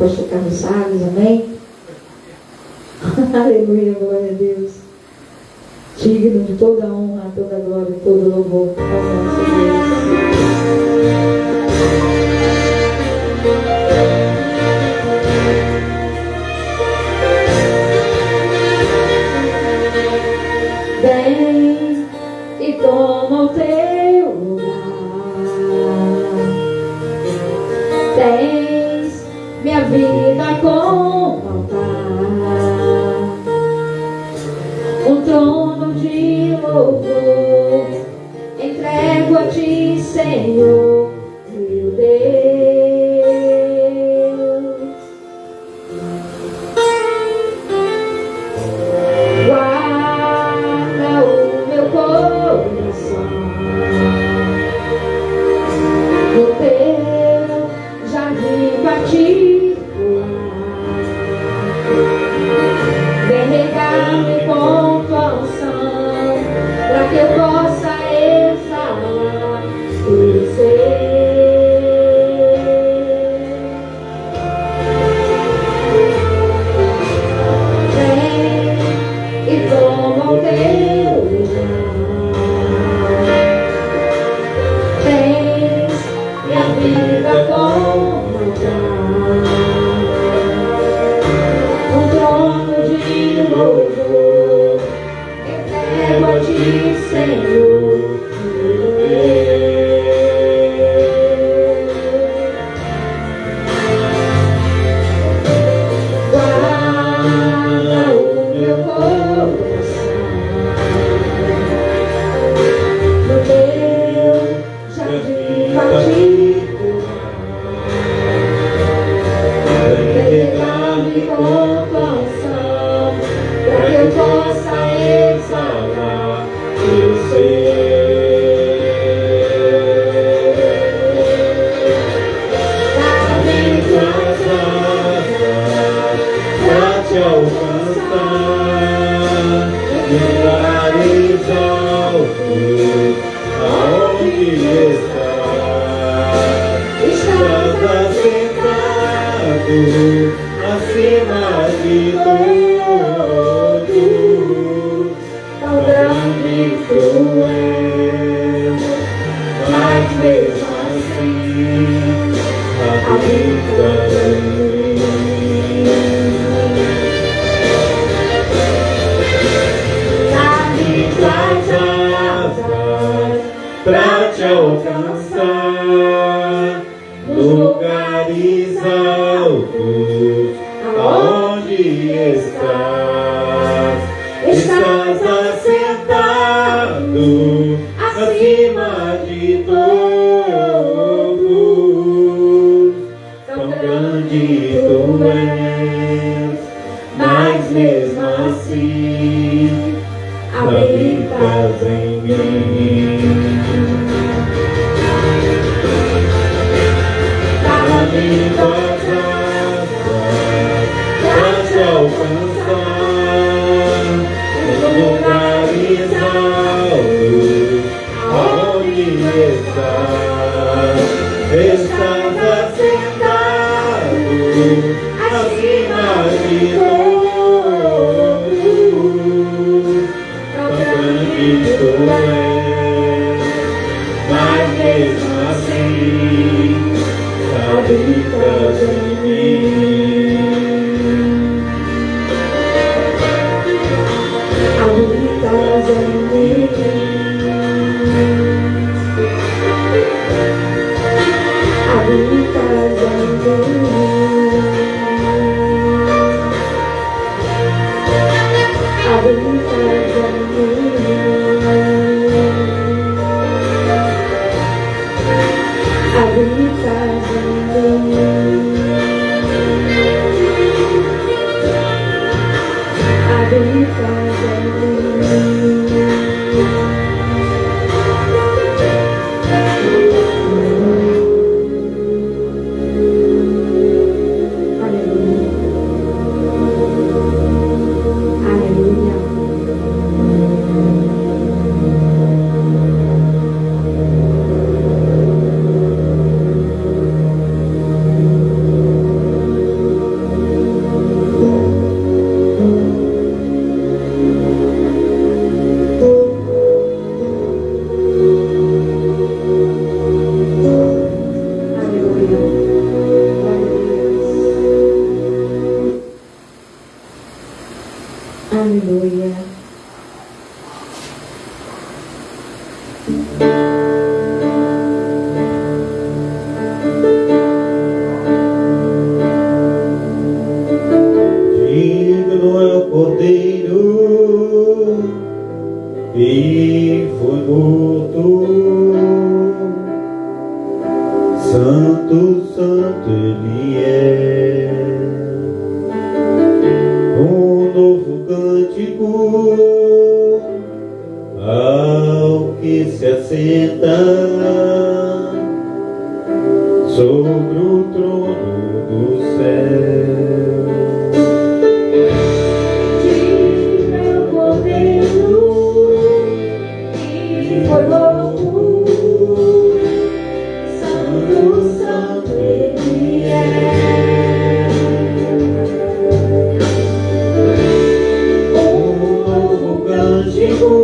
pastor Carlos Salles, amém? Aleluia, glória a Deus. Digno de toda honra, toda glória, todo louvor ao nosso Deus. Vem e toma o teu lugar. Tens minha vida como altar, um trono de louvor. Entrego a ti, Senhor, meu Deus. Guarda o meu coração no teu jardim particular. Vem regar-me com tua unção, para que eu possa exalar o ser. Vem e toma o teu lugar. Tens minha vida como altar, um trono de louvor. Entrego a ti, Senhor, meu Deus. Guarda o meu coração no teu jardim particular. Regar-me com tua unção, para que eu possa exalar o ser. Dá-me tuas asas pra te alcançar lugares altos, aonde estás assentado acima de todos. Tão grande tu és, mas mesmo assim habitas em mim. Dá-me tuas asas pra te alcançar lugares altos, aonde estás assentado acima de todos. Tão grande tu és, mas mesmo assim habitas em mim. Dá-me tuas asas pra te alcançar lugares altos, aonde estás assentado acima de todos. Tão grande tu és, mas mesmo assim habitas em mim. Habitas em mim. Habitas em mim. Habitas em mim. Habitas em mim. Habitas em mim. Aleluia. Digno é o Cordeiro que foi morto. Santo, santo Ele é. Um novo cântico ao que se assenta sobre o trono do céu. Digno é o Cordeiro que foi morto. Santo, santo Ele é. Cântico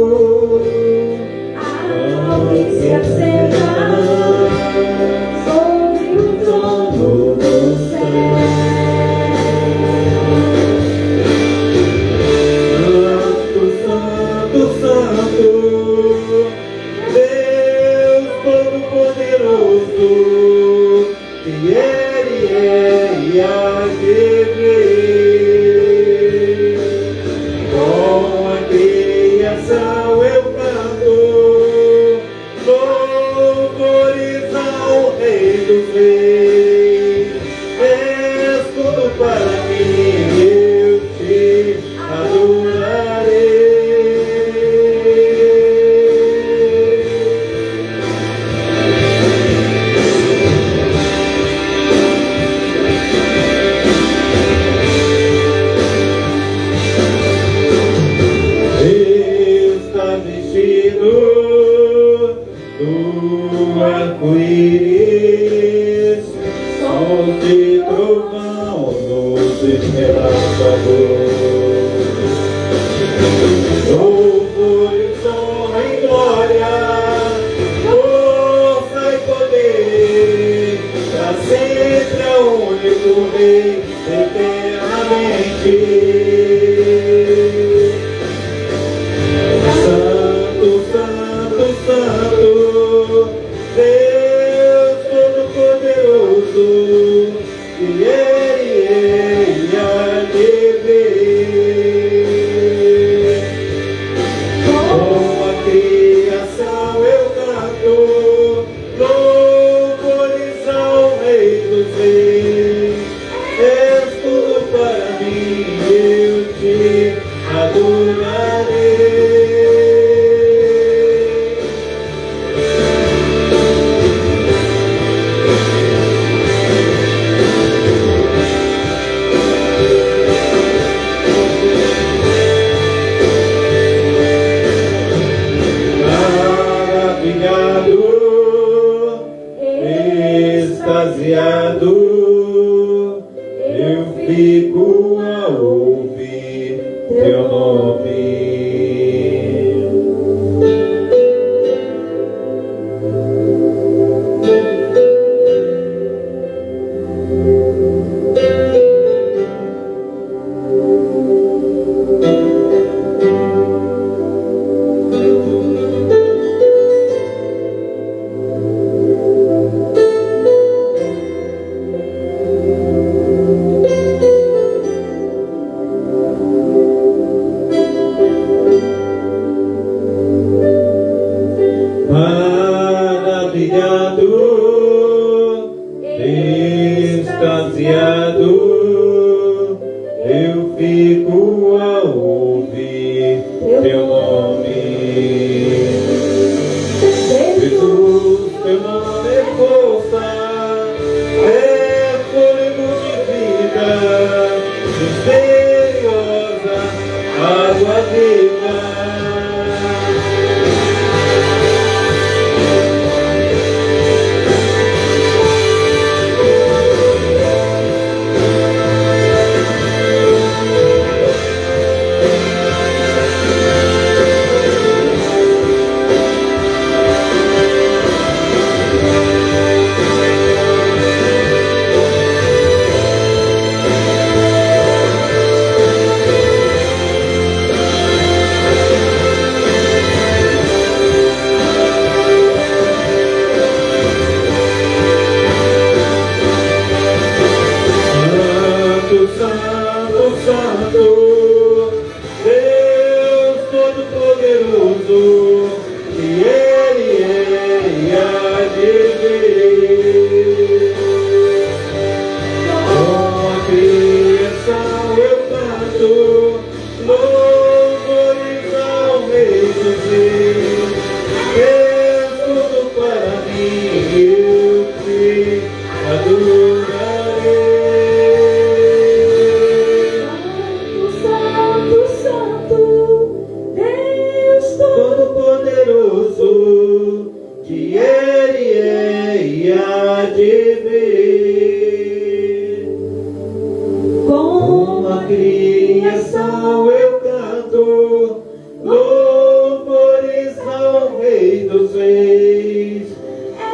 Ao que se assenta sobre o trono do céu. Santo, santo, santo, Deus Todo-Poderoso, que Ele é e há de vir. Com a criação eu canto louvores ao Rei dos Reis. És tudo para mim, eu te adorarei. Está vestido do arco-íris, sons de trovão nos esperançadores. Louvores, honra e glória, força e poder, pra sempre é o único Rei, eternamente. Santo, santo, santo, Deus Todo-Poderoso, que Ele é e há de vir. Com a criação eu canto louvores ao Rei dos Reis. És tudo para mim, eu te adorarei. Maravilhado, extasiado, eu fico a ouvir teu nome. Maravilhado, extasiado, eu fico a ouvir teu nome. Jesus, teu nome é força, é fôlego de vida, misteriosa, água viva. eu canto louvores ao Rei dos Reis.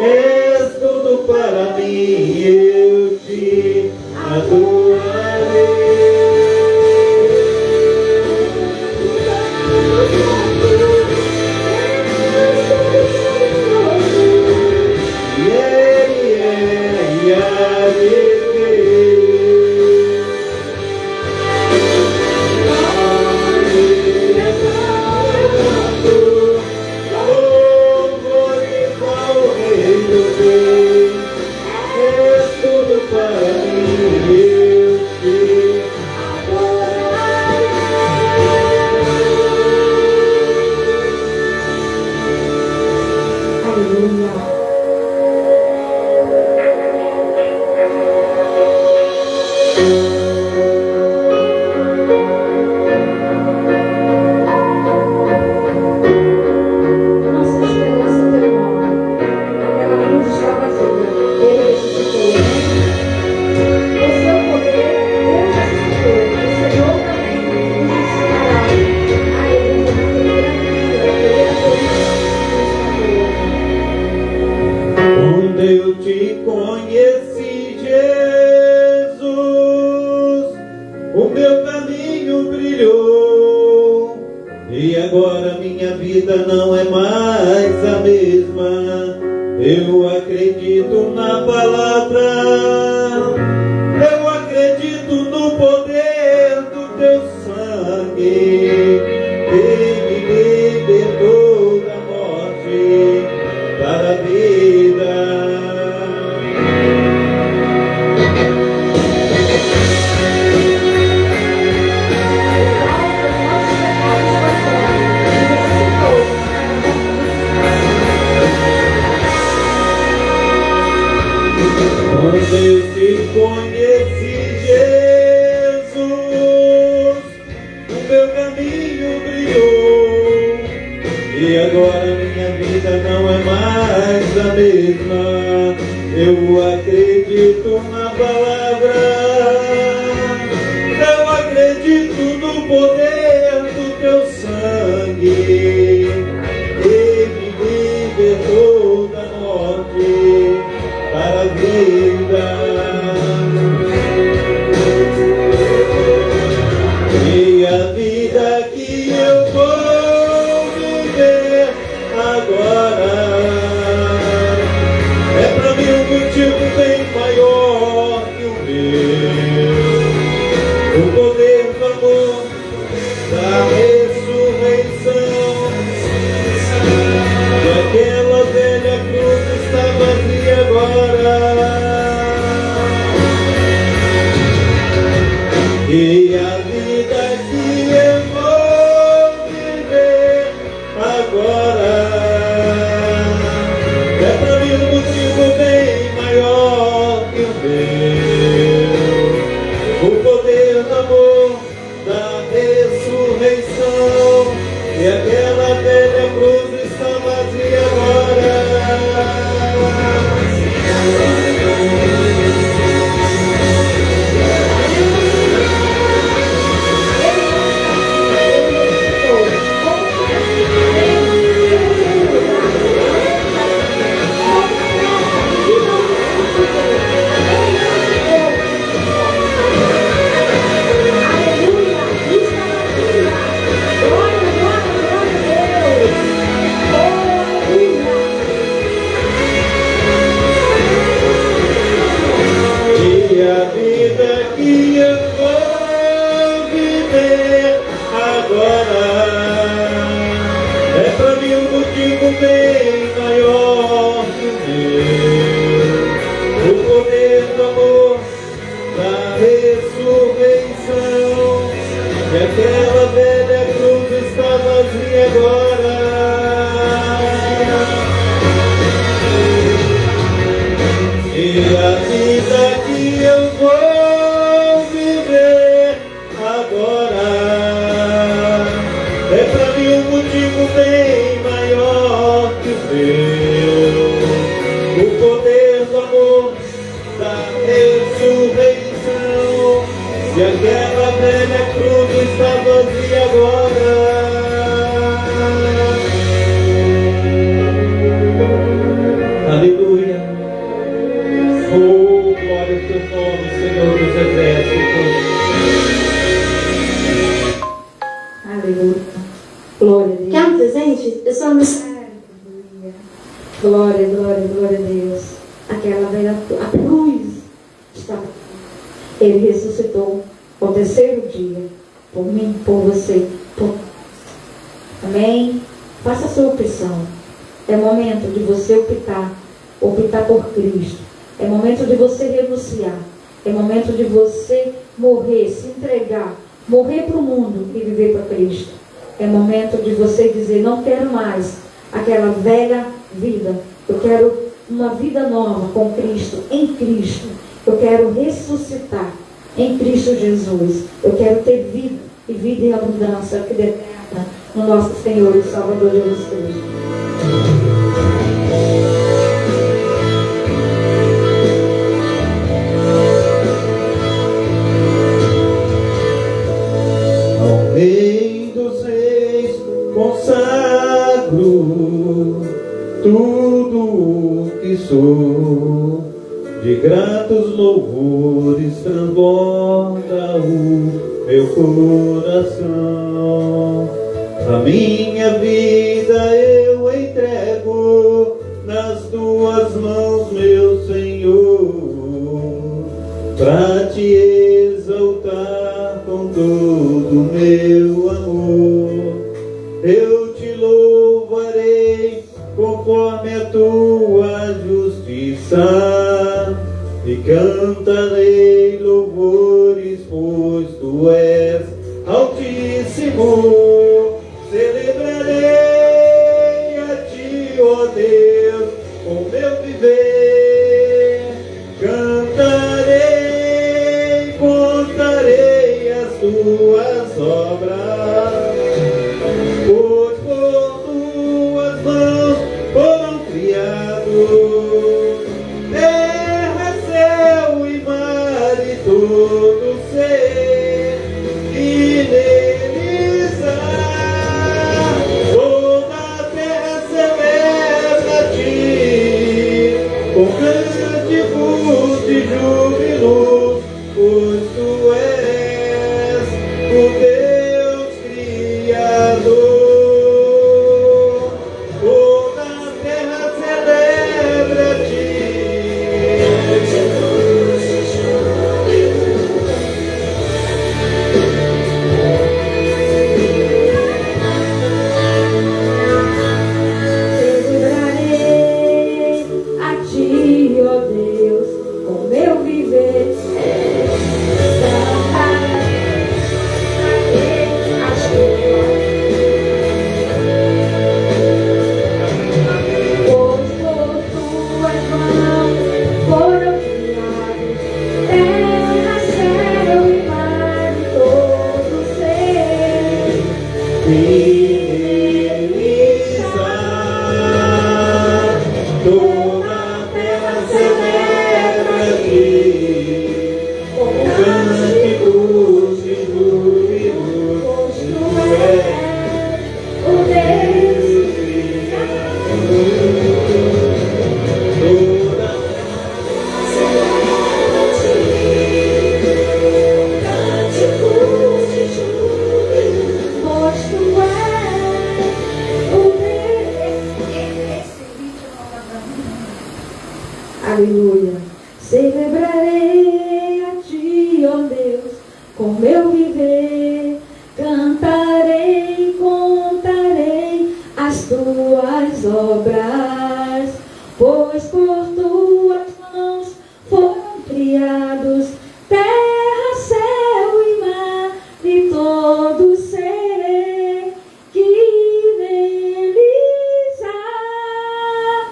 És tudo para mim, eu te adorarei. Eu te conheci, Jesus, o meu caminho brilhou, e agora minha vida não é mais a mesma. Eu acredito na palavra, eu acredito no poder do teu sangue, que me libertou da morte para a vida. Quando eu te conheci, Jesus, o meu caminho brilhou, e agora minha vida não é mais a mesma. Eu acredito na palavra, eu acredito no poder do teu sangue, que me libertou da morte para a vida. E a vida que eu vou viver agora é para mim um motivo bem maior que o meu. O poder do amor da ressurreição, e aquela velha cruz está vazia agora. E a vida que eu vou viver agora é para mim um motivo bem maior que o meu. O poder do amor da ressurreição, e aquela velha cruz está vazia agora. E a vida que eu vou viver agora é para mim um motivo bem maior que o meu. O poder do amor da ressurreição, e aquela velha cruz está vazia agora. E a vida que eu vou viver agora é para mim um motivo bem maior que o meu. O poder do amor da ressurreição, e aquela velha cruz está vazia. Aleluia. Glória a Deus. Quer um presente? Eu só não sei. Glória, glória, glória a Deus. Aquela velha, a cruz estava. Ele ressuscitou ao terceiro dia. Por mim, por você, por nós. Amém? Faça a sua opção. É momento de você optar por Cristo. É momento de você renunciar. É momento de você morrer, se entregar, morrer para o mundo e viver para Cristo. É momento de você dizer, não quero mais aquela velha vida. Eu quero uma vida nova com Cristo, em Cristo. Eu quero ressuscitar em Cristo Jesus. Eu quero ter vida e vida em abundância, que eterna no nosso Senhor e Salvador Jesus Cristo. Ao Rei dos Reis consagro tudo o que sou, de gratos louvores transborda o meu coração. A minha vida eu entrego nas tuas mãos, meu Senhor, para te exaltar com todo o meu amor. Eu te louvarei conforme a tua justiça e cantarei louvores, pois tu és Altíssimo. Celebrarei a ti, ó Deus, com meu viver. Cantarei, contarei as tuas obras, pois por tuas mãos foram criados terra, céu e mar e todo ser que neles há. Toda a terra celebra a ti com cânticos de júbilo, pois tu és o Deus Criador. Toda a terra celebra a ti. Celebrarei a ti, ó Deus, com meu viver. Cantarei as tuas, pois por tuas mãos foram criados terra, céu e mar e todo ser. Toda a terra celebra a ti, com cânticos de júbilo, Pois tu tu és és o Deus toda pois tu és o Deus. Aleluia. Celebrarei a ti, ó Deus, com meu viver. Cantarei, contarei as tuas obras, pois por tuas mãos foram criados terra, céu e mar e todo ser que neles há.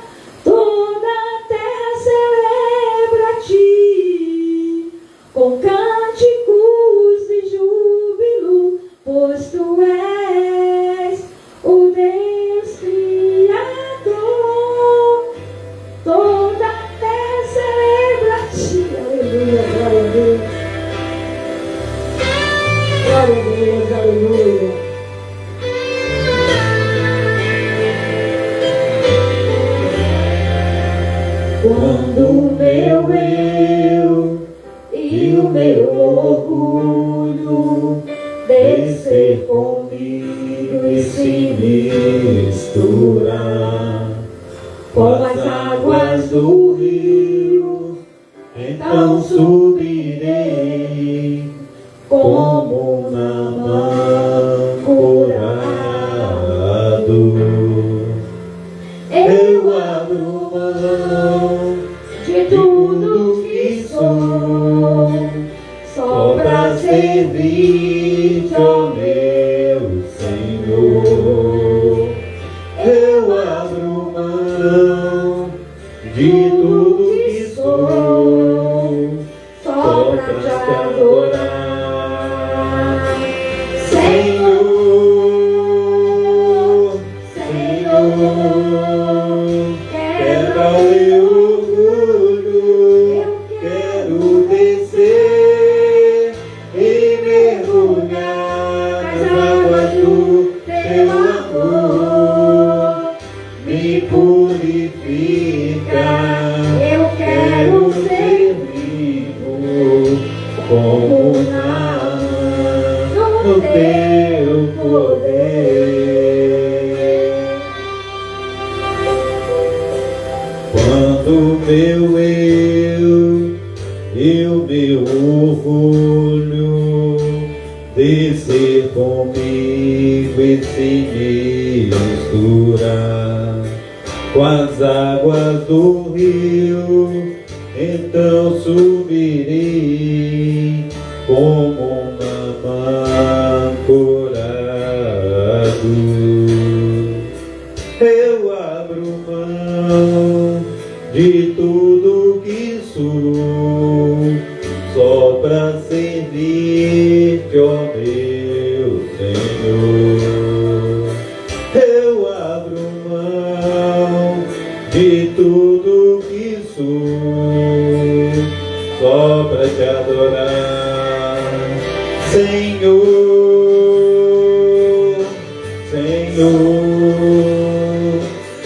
Toda a terra celebra a ti com cânticos de júbilo, pois tu és o Deus Criador. Toda a terra celebra a ti. Aleluia, glória a Deus. Glória a Deus, aleluia. Quando o meu eu e o meu orgulho descer comigo e se misturar com as águas do rio, então subirei como Naamã curado. Eu abro mão de tudo que sou, só para servir-te, ó meu Senhor. Eu abro mão de tudo que sou, só para te adorar. Senhor, Senhor, quebra o meu orgulho, quero descer e mergulhar nas águas do teu amor. Me purifica, eu quero ser vivo como Naamã no teu poder. Quando meu eu e o meu orgulho descer comigo e se misturar com as águas do rio, então subirei como Naamã curado. Eu abro mão de tudo que sou, só para servir-te, ó meu Senhor. Eu abro mão de tudo que sou, só para te adorar. Senhor, Senhor,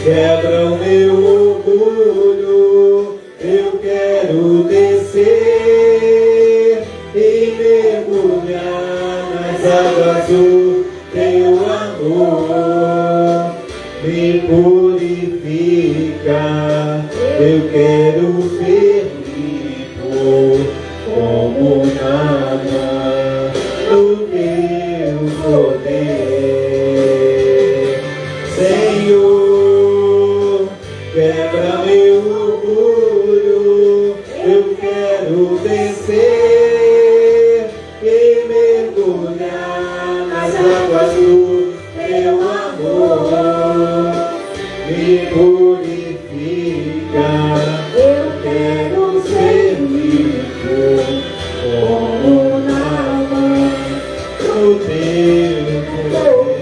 quebra o meu orgulho, eu quero descer e mergulhar nas águas do teu amor. Me purifica, eu quero ser vivo como Naamã no teu poder. Senhor, quebra meu orgulho, eu quero descer e mergulhar nas águas do teu amor. Me purifica, eu quero ser vivo como Naamã no teu poder.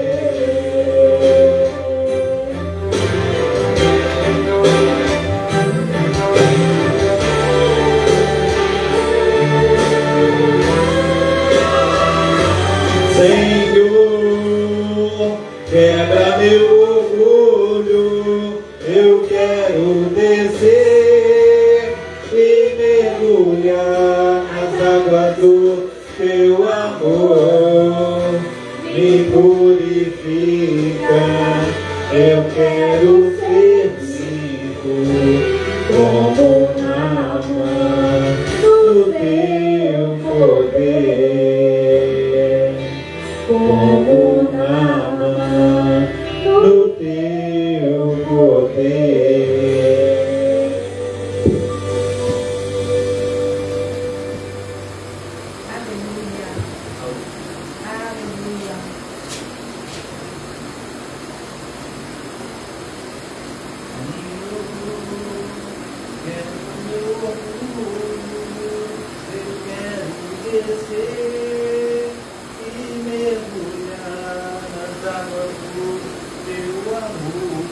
Senhor, quebra meu orgulho, eu quero descer e mergulhar nas águas do teu amor. Me purifica, eu quero ser vivo como Naamã no teu poder. Como Naamã no teu poder. Aleluia. Aleluia. Eu quero descer e mergulhar nas águas do teu amor.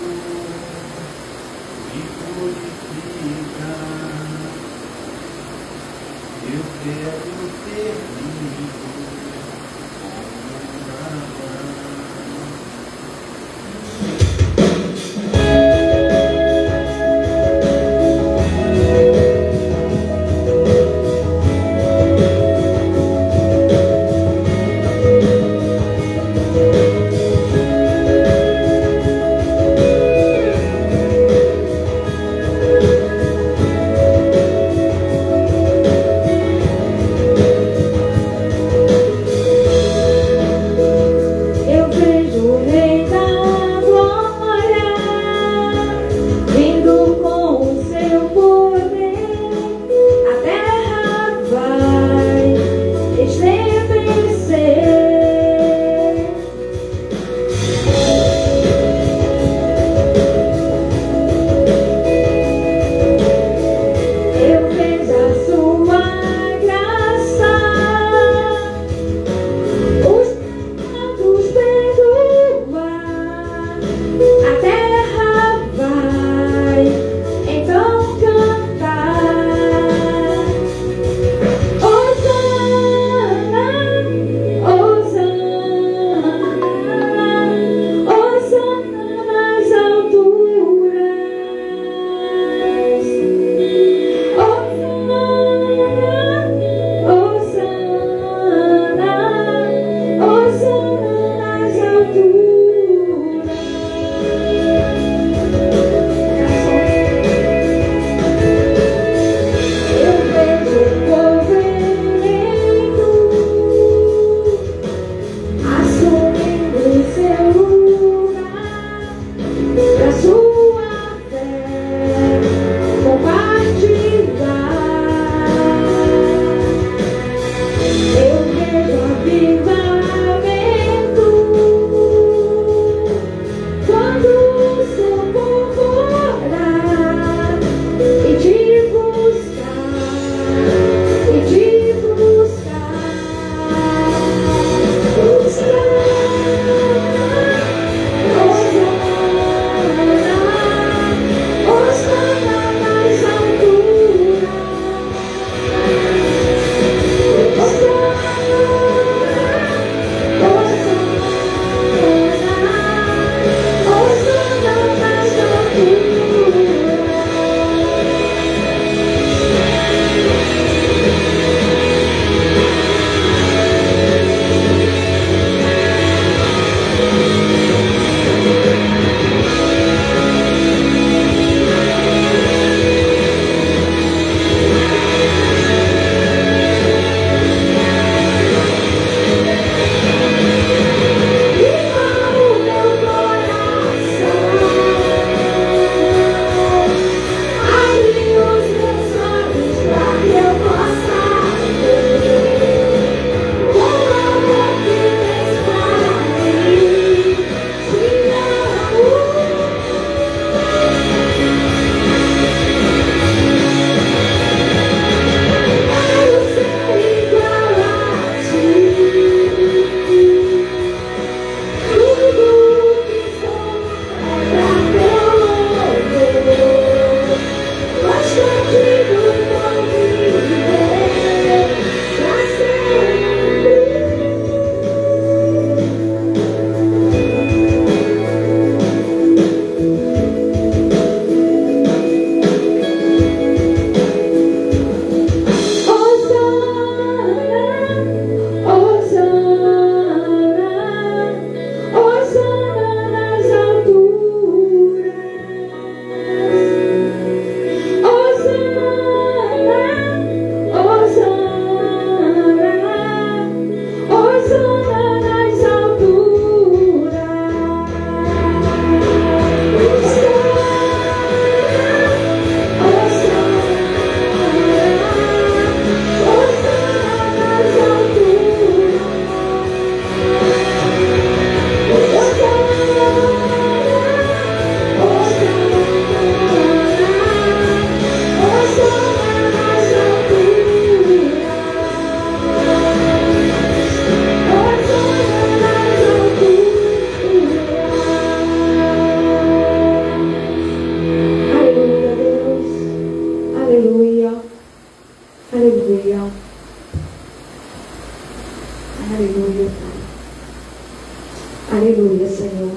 Aleluia, Senhor.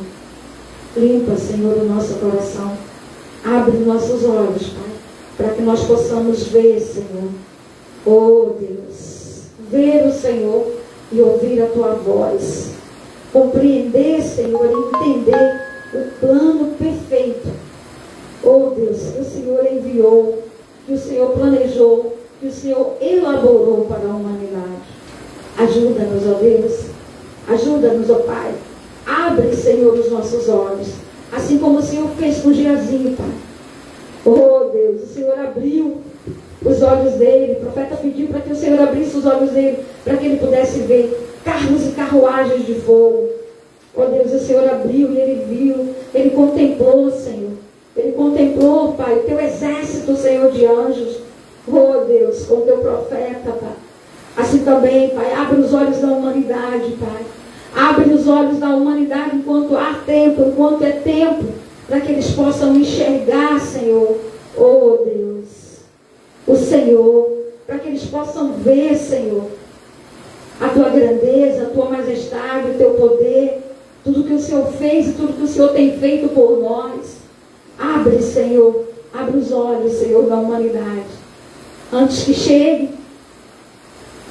Limpa, Senhor, o nosso coração. Abre nossos olhos, Pai, para que nós possamos ver, Senhor. Oh, Deus. Ver o Senhor e ouvir a Tua voz. Compreender, Senhor, e entender o plano perfeito. Oh, Deus, que o Senhor enviou, que o Senhor planejou, que o Senhor elaborou para a humanidade. Ajuda-nos, ó Deus. Ajuda-nos, ó Pai. Abre, Senhor, os nossos olhos. Assim como o Senhor fez com Geazi, Pai. Oh, Deus, o Senhor abriu os olhos dele. O profeta pediu para que o Senhor abrisse os olhos dele, para que ele pudesse ver carros e carruagens de fogo. Oh, Deus, o Senhor abriu e ele viu. Ele contemplou, Senhor. Ele contemplou, Pai, o teu exército, Senhor, de anjos. Oh, Deus, com o teu profeta, Pai. Assim também, Pai, abre os olhos da humanidade, Pai. Abre os olhos da humanidade enquanto há tempo, enquanto é tempo, para que eles possam enxergar, Senhor, oh Deus, o Senhor, para que eles possam ver, Senhor, a Tua grandeza, a Tua majestade, o Teu poder, tudo que o Senhor fez e tudo que o Senhor tem feito por nós. Abre, Senhor, abre os olhos, Senhor, da humanidade, antes que chegue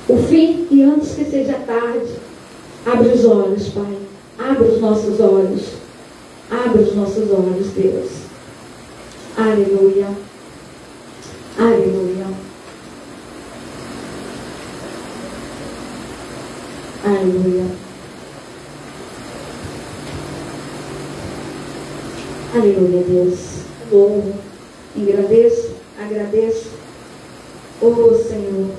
o fim e antes que seja tarde. Abre os olhos, Pai. Abre os nossos olhos. Abre os nossos olhos, Deus. Aleluia. Aleluia. Aleluia. Aleluia, Deus. Louvo, engrandeço, agradeço. Oh, Senhor.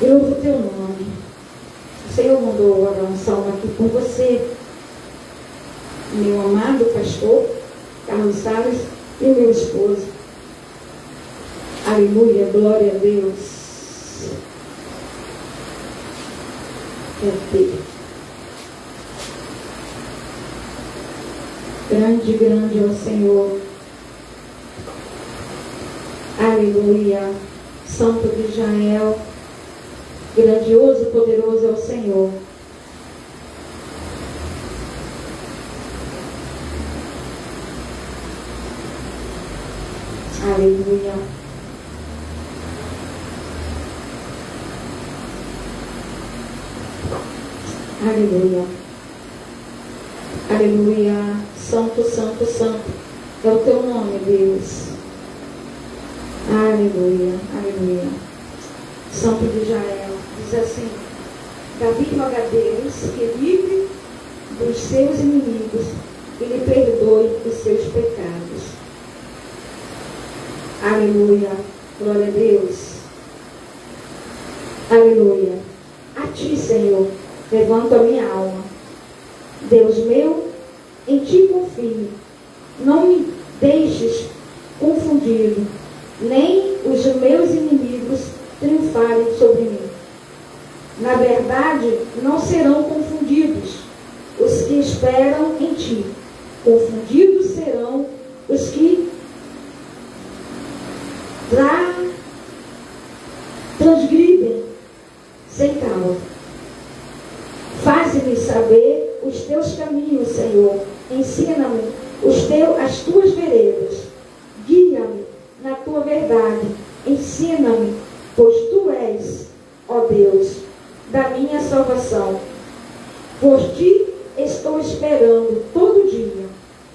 Eu louvo o Teu nome. O Senhor mandou orar um salmo aqui por você, meu amado pastor Carlos Salles e o meu esposo. Aleluia, glória a Deus. Grande, grande é o Senhor. Aleluia, Santo de Israel. Grandioso e poderoso é o Senhor. Aleluia. Aleluia. Aleluia. Santo, santo, santo é o Teu nome, Deus. Aleluia. Aleluia. Santo de Israel. Diz assim: Davi roga a Deus que livre dos seus inimigos e lhe perdoe os seus pecados. Aleluia, glória a Deus. Aleluia. A Ti, Senhor, levanto a minha alma. Deus meu, em Ti confio. Não me deixes confundido, nem os meus inimigos triunfarem sobre mim. Na verdade, não serão confundidos os que esperam em Ti. Confundidos serão os que transgridem sem causa. Faze-me saber os Teus caminhos, Senhor. Ensina-me as Tuas veredas. Guia-me na Tua verdade. Ensina-me, pois Tu és, ó Deus, da minha salvação. Por Ti estou esperando todo dia.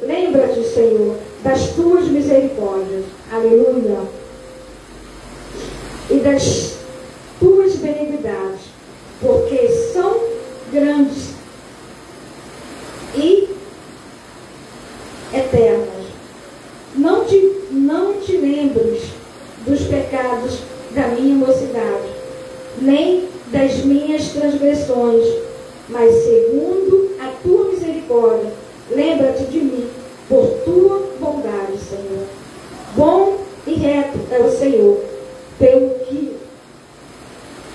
Lembra-te, Senhor, das Tuas misericórdias. Aleluia. E das Tuas benignidades, porque são grandes e eternas. Não te lembres dos pecados da minha mocidade, nem das minhas transgressões, mas segundo a Tua misericórdia, lembra-te de mim, por Tua bondade, Senhor. Bom e reto é o Senhor, pelo que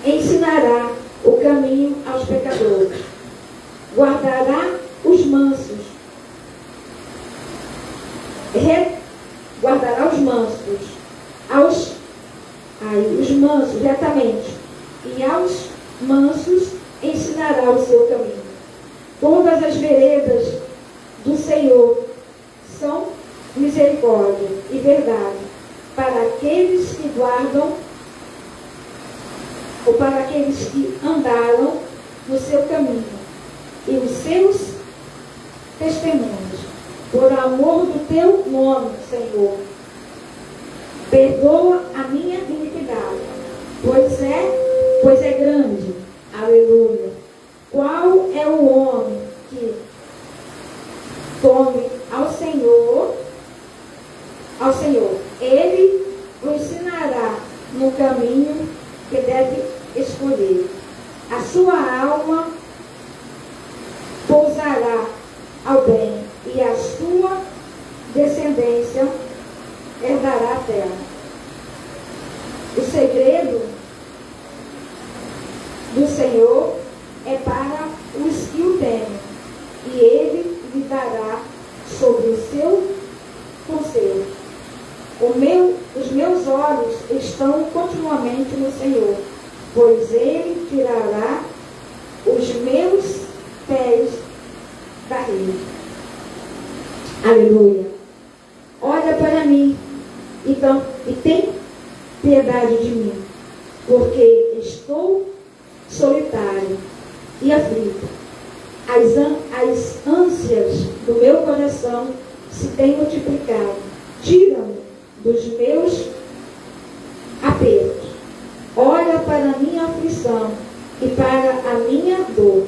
ensinará o caminho aos pecadores. Guardará os mansos. Guardará os mansos. Os mansos retamente. E aos mansos ensinará o seu caminho. Todas as as veredas do Senhor são misericórdia e verdade para aqueles que guardam, ou para aqueles que andaram no seu caminho e os seus testemunhos. Por amor do teu nome, Senhor, perdoa a minha iniquidade, pois é grande. Aleluia. Qual é o homem que tome ao Senhor, ele o ensinará no caminho que deve escolher. A sua alma pousará ao bem, e a sua descendência herdará a terra. O segredo do Senhor é para os que o temem, e ele lhe dará sobre o seu conselho. Os meus olhos estão continuamente no Senhor, pois ele tirará os meus pés da rede. Aleluia. Olha para mim e tem piedade de mim, porque estou solitário e aflito. As ânsias do meu coração se têm multiplicado. Tira-me dos meus apertos. Olha para a minha aflição e para a minha dor,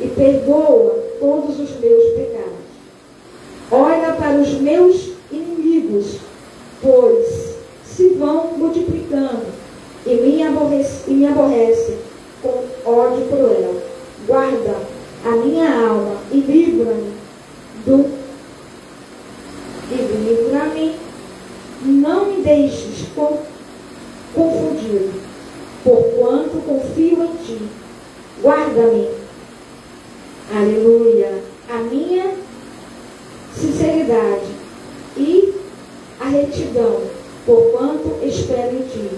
e perdoa todos os meus pecados. Olha para os meus inimigos, pois se vão multiplicando e me aborrece com ódio cruel. Guarda a minha alma e livra-me não me deixes confundido, porquanto confio em ti. Guarda-me, aleluia, a minha sinceridade e a retidão, porquanto espero em ti.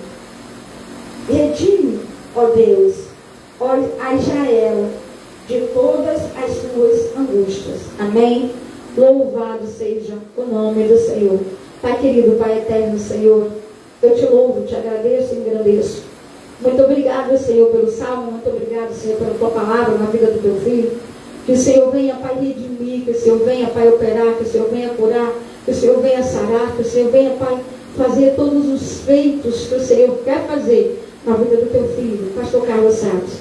Redime, ó Deus, ó Israel, de todas as suas angústias. Amém? Louvado seja o nome do Senhor. Pai querido, Pai eterno, Senhor, eu te louvo, te agradeço e engrandeço. Muito obrigado, Senhor, pelo salmo. Muito obrigado, Senhor, pela tua palavra na vida do teu filho. Que o Senhor venha, Pai, redimir. Que o Senhor venha, Pai, operar. Que o Senhor venha curar. Que o Senhor venha sarar. Que o Senhor venha, Pai, fazer todos os feitos que o Senhor quer fazer na vida do teu filho, Pastor Carlos Santos.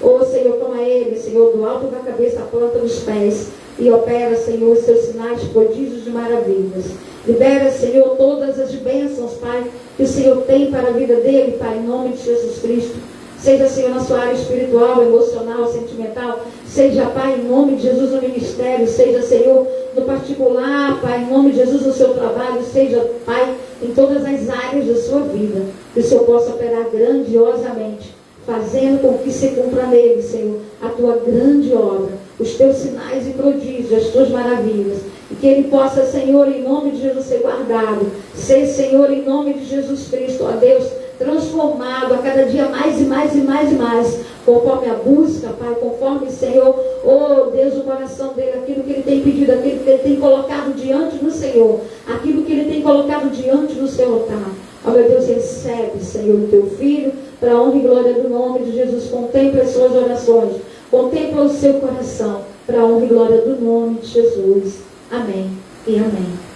Ô Senhor, toma ele, Senhor, do alto da cabeça à planta dos pés, e opera, Senhor, os seus sinais, prodígios de maravilhas. Libera, Senhor, todas as bênçãos, Pai, que o Senhor tem para a vida dele, Pai, em nome de Jesus Cristo. Seja, Senhor, na sua área espiritual, emocional, sentimental. Seja, Pai, em nome de Jesus, no ministério. Seja, Senhor, no particular, Pai, em nome de Jesus, no seu trabalho. Seja, Pai, em todas as áreas da sua vida. Que o Senhor possa operar grandiosamente, fazendo com que se cumpra nele, Senhor, a tua grande obra, os teus sinais e prodígios, as tuas maravilhas. E que ele possa, Senhor, em nome de Jesus, ser guardado. Ser, Senhor, em nome de Jesus Cristo, ó Deus, transformado a cada dia mais e mais e mais e mais, conforme a busca, Pai, conforme, Senhor, oh Deus, o coração dele, aquilo que ele tem pedido, aquilo que ele tem colocado diante do Senhor, aquilo que ele tem colocado diante do seu altar. Ó meu Deus, recebe, Senhor, o teu filho, para a honra e glória do nome de Jesus. Contempla as suas orações, contempla o seu coração, para a honra e glória do nome de Jesus. Amém e amém.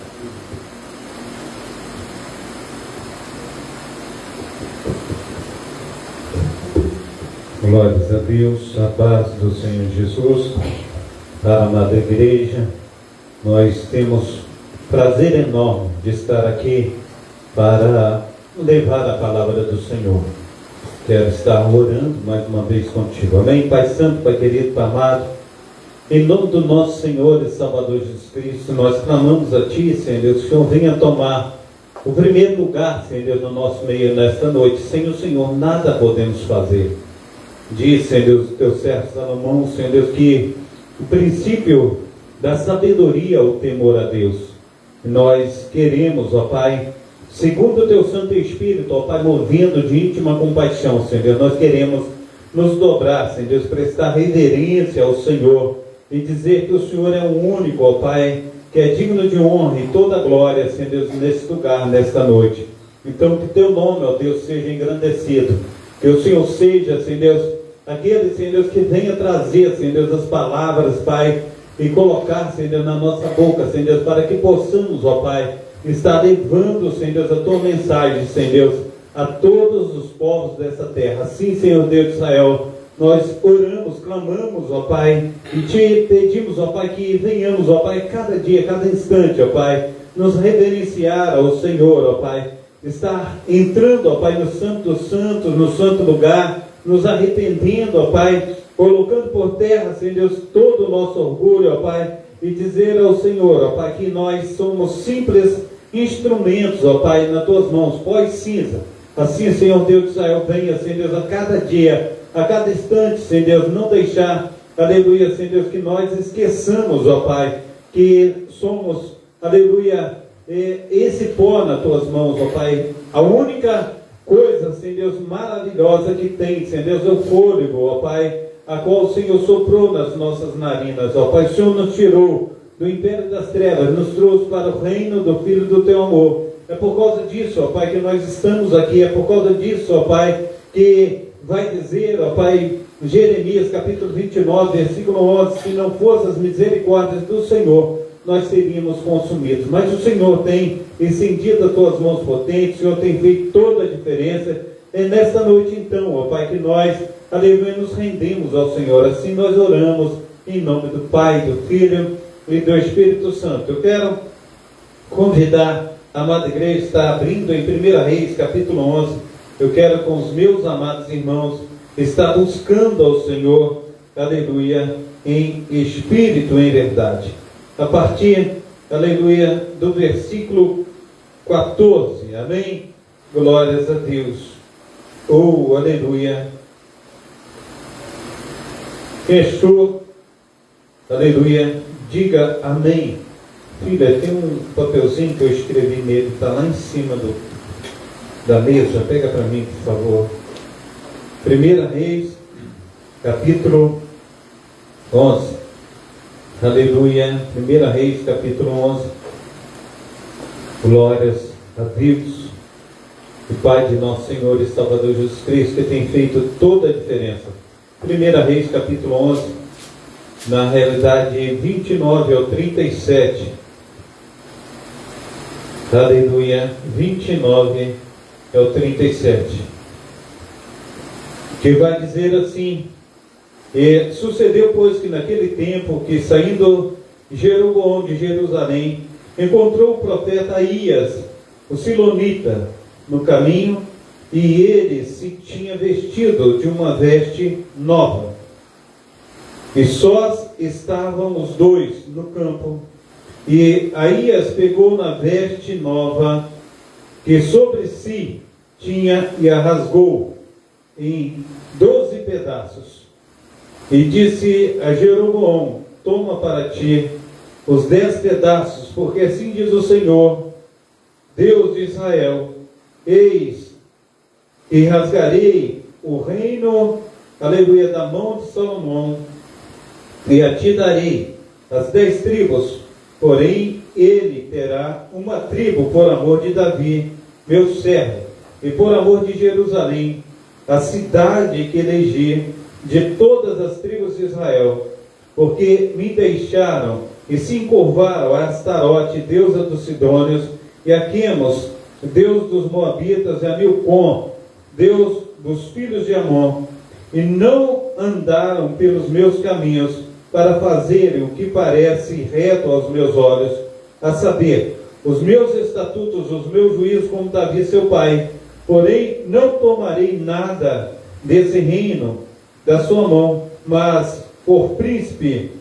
Glórias a Deus, a paz do Senhor Jesus, para a amada igreja. Nós temos prazer enorme de estar aqui para levar a palavra do Senhor. Quero estar orando mais uma vez contigo. Amém? Pai Santo, Pai querido, Pai amado, em nome do nosso Senhor e Salvador Jesus Cristo, nós clamamos a Ti, Senhor Deus, que o Senhor venha tomar o primeiro lugar, Senhor Deus, no nosso meio nesta noite. Sem o Senhor nada podemos fazer. Diz, Senhor Deus, o teu servo Salomão, Senhor Deus, que o princípio da sabedoria é o temor a Deus. Nós queremos, ó Pai, segundo o teu Santo Espírito, ó Pai, movendo de íntima compaixão, Senhor Deus, nós queremos nos dobrar, Senhor Deus, prestar reverência ao Senhor e dizer que o Senhor é o único, ó Pai, que é digno de honra e toda glória, Senhor Deus, nesse lugar, nesta noite. Então, que teu nome, ó Deus, seja engrandecido, que o Senhor seja, Senhor Deus, aquele, Senhor Deus, que venha trazer, Senhor Deus, as palavras, Pai, e colocar, Senhor Deus, na nossa boca, Senhor Deus, para que possamos, ó Pai, estar levando, Senhor Deus, a tua mensagem, Senhor Deus, a todos os povos dessa terra. Assim, Senhor Deus de Israel, nós oramos, clamamos, ó Pai, e te pedimos, ó Pai, que venhamos, ó Pai, cada dia, cada instante, ó Pai, nos reverenciar ao Senhor, ó Pai, estar entrando, ó Pai, no Santo dos Santos, no santo lugar, nos arrependendo, ó Pai, colocando por terra, Senhor Deus, todo o nosso orgulho, ó Pai, e dizer ao Senhor, ó Pai, que nós somos simples instrumentos, ó Pai, nas tuas mãos, pó e cinza. Assim, Senhor Deus de Israel, venha, Senhor Deus, a cada dia, a cada instante, Senhor Deus, não deixar, aleluia, Senhor Deus, que nós esqueçamos, ó Pai, que somos, aleluia, esse pó nas tuas mãos, ó Pai. A única coisa, Senhor Deus, maravilhosa que tem, Senhor Deus, é o fôlego, ó Pai, a qual o Senhor soprou nas nossas narinas, ó Pai. O Senhor nos tirou do império das trevas, nos trouxe para o reino do Filho do teu amor. É por causa disso, ó Pai, que nós estamos aqui. É por causa disso, ó Pai, que vai dizer, ó Pai, Jeremias capítulo 29, versículo 11, se não fossem as misericórdias do Senhor, nós seríamos consumidos. Mas o Senhor tem estendido as tuas mãos potentes, o Senhor tem feito toda a diferença. É nesta noite então, ó Pai, que nós, aleluia, nos rendemos ao Senhor. Assim nós oramos em nome do Pai, do Filho e do Espírito Santo. Eu quero convidar a amada igreja, está abrindo em 1 Reis capítulo 11. Eu quero com os meus amados irmãos estar buscando ao Senhor, aleluia, em espírito e em verdade. A partir, aleluia, do versículo 14, amém? Glórias a Deus. Oh, aleluia. Fechou, aleluia, diga amém. Filha, tem um papelzinho que eu escrevi nele, está lá em cima da mesa, pega para mim, por favor. 1 Reis, capítulo 11. Aleluia. 1 Reis, capítulo 11. Glórias a Deus, o Pai de nosso Senhor e Salvador Jesus Cristo, que tem feito toda a diferença. 1 Reis, capítulo 11, na realidade 29 ao 37. Aleluia. 29 ao 37. Que vai dizer assim: e sucedeu, pois, que naquele tempo, que saindo Jeroboão de Jerusalém, encontrou o profeta Aías, o silonita, no caminho, e ele se tinha vestido de uma veste nova. E sós estavam os dois no campo, e Aías pegou na veste nova que sobre si tinha e a rasgou em 12 pedaços. E disse a Jeroboão: toma para ti os 10 pedaços, porque assim diz o Senhor, Deus de Israel: eis que rasgarei o reino, aleluia, da mão de Salomão, e a ti darei as 10 tribos, porém ele terá uma tribo por amor de Davi, meu servo, e por amor de Jerusalém, a cidade que elegi de todas as tribos de Israel, porque me deixaram e se encurvaram a Astarote, deusa dos Sidônios, e a Quemos, deus dos Moabitas, e a Milcom, deus dos filhos de Amon, e não andaram pelos meus caminhos para fazerem o que parece reto aos meus olhos, a saber, os meus estatutos, os meus juízos, como Davi seu pai. Porém não tomarei nada desse reino da sua mão, mas por príncipe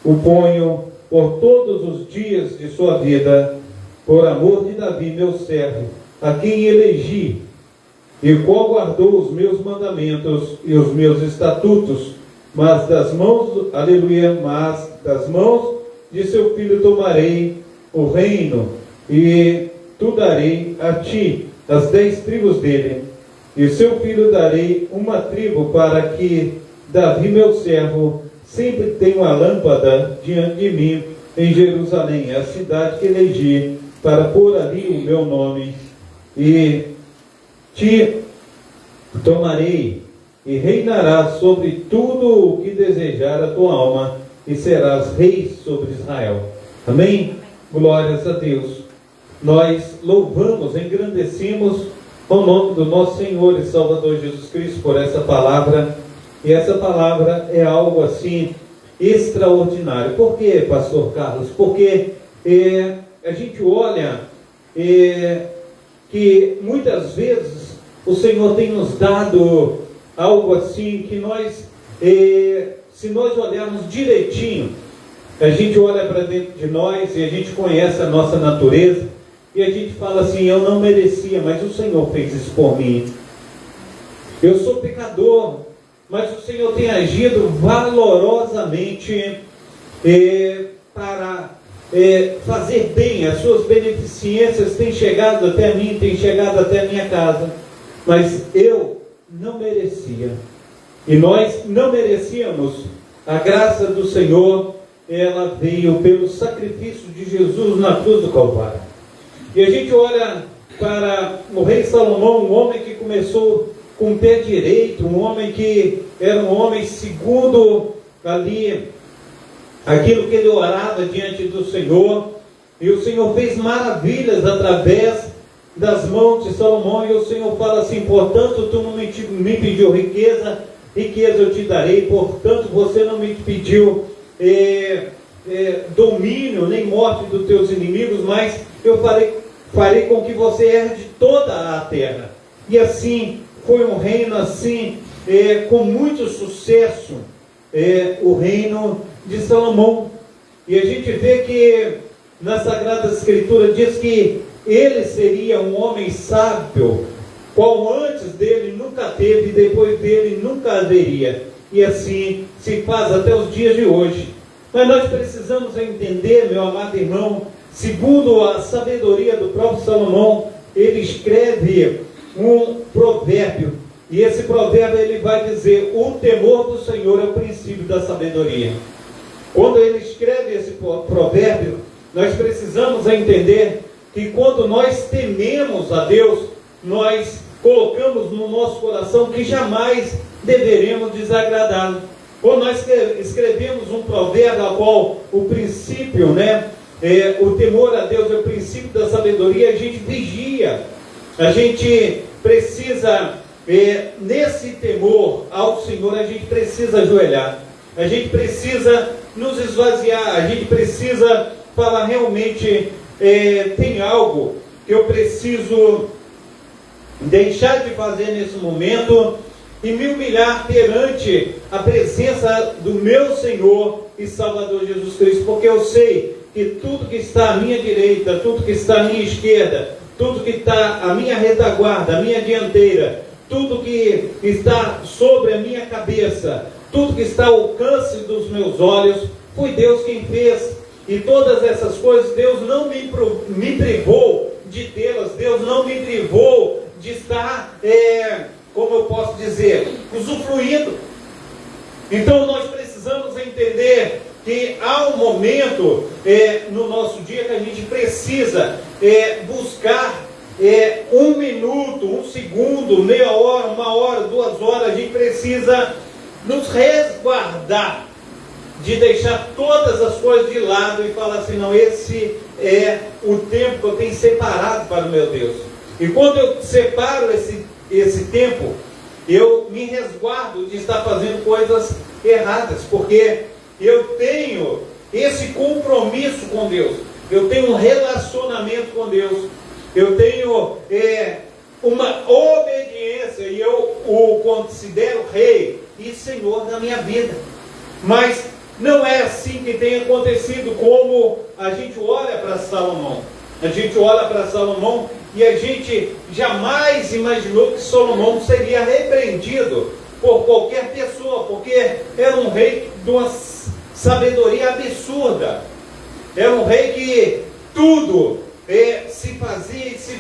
o ponho por todos os dias de sua vida, por amor de Davi meu servo, a quem elegi, e qual guardou os meus mandamentos e os meus estatutos, mas das mãos, aleluia, mas das mãos de seu filho tomarei o reino, e tu darei a ti as 10 tribos dele, e o seu filho darei uma tribo, para que Davi meu servo sempre tenho uma lâmpada diante de mim em Jerusalém, a cidade que elegi, para pôr ali o meu nome, e te tomarei e reinarás sobre tudo o que desejar a tua alma, e serás rei sobre Israel. Amém? Glórias a Deus. Nós louvamos, engrandecemos o nome do nosso Senhor e Salvador Jesus Cristo por essa palavra. E essa palavra é algo assim extraordinário. Por quê, pastor Carlos? Porque a gente olha que muitas vezes o Senhor tem nos dado algo assim que nós, se nós olharmos direitinho, a gente olha para dentro de nós e a gente conhece a nossa natureza e a gente fala assim: eu não merecia, mas o Senhor fez isso por mim. Eu sou pecador, mas o Senhor tem agido valorosamente para fazer bem. As suas beneficências têm chegado até mim, têm chegado até a minha casa, mas eu não merecia. E nós não merecíamos. A graça do Senhor, ela veio pelo sacrifício de Jesus na cruz do Calvário. E a gente olha para o rei Salomão, um homem que começou com o pé direito, um homem que era um homem segundo ali aquilo que ele orava diante do Senhor, e o Senhor fez maravilhas através das mãos de Salomão. E o Senhor fala assim: portanto tu não me pediu riqueza, riqueza eu te darei. Portanto você não me pediu domínio nem morte dos teus inimigos, mas eu farei com que você herde toda a terra. E assim foi um reino assim, com muito sucesso, o reino de Salomão. E a gente vê que na Sagrada Escritura diz que ele seria um homem sábio, qual antes dele nunca teve e depois dele nunca haveria. E assim se faz até os dias de hoje. Mas nós precisamos entender, meu amado irmão, segundo a sabedoria do próprio Salomão, ele escreve um provérbio, e esse provérbio ele vai dizer: o temor do Senhor é o princípio da sabedoria. Quando ele escreve esse provérbio, nós precisamos entender que quando nós tememos a Deus, nós colocamos no nosso coração que jamais deveremos desagradá-lo. Quando nós escrevemos um provérbio a qual o princípio, o temor a Deus é o princípio da sabedoria, a gente vigia. A gente precisa, nesse temor ao Senhor, a gente precisa ajoelhar, a gente precisa nos esvaziar, a gente precisa falar: realmente tem algo que eu preciso deixar de fazer nesse momento e me humilhar perante a presença do meu Senhor e Salvador Jesus Cristo, porque eu sei que tudo que está à minha direita, tudo que está à minha esquerda, tudo que está à minha retaguarda, à minha dianteira, tudo que está sobre a minha cabeça, tudo que está ao alcance dos meus olhos, foi Deus quem fez. E todas essas coisas, Deus não me privou de tê-las, Deus não me privou de estar, como eu posso dizer, usufruindo. Então nós precisamos entender que há um momento no nosso dia que a gente precisa buscar 1 minuto, 1 segundo, meia hora, 1 hora, 2 horas. A gente precisa nos resguardar de deixar todas as coisas de lado e falar assim: não, esse é o tempo que eu tenho separado para o meu Deus. E quando eu separo esse tempo, eu me resguardo de estar fazendo coisas erradas, porque eu tenho esse compromisso com Deus, eu tenho um relacionamento com Deus, eu tenho uma obediência, e eu o considero Rei e Senhor da minha vida. Mas não é assim que tem acontecido, como a gente olha para Salomão. A gente olha para Salomão e a gente jamais imaginou que Salomão seria repreendido por qualquer pessoa, porque era um rei de uma sabedoria absurda. Era um rei que tudo se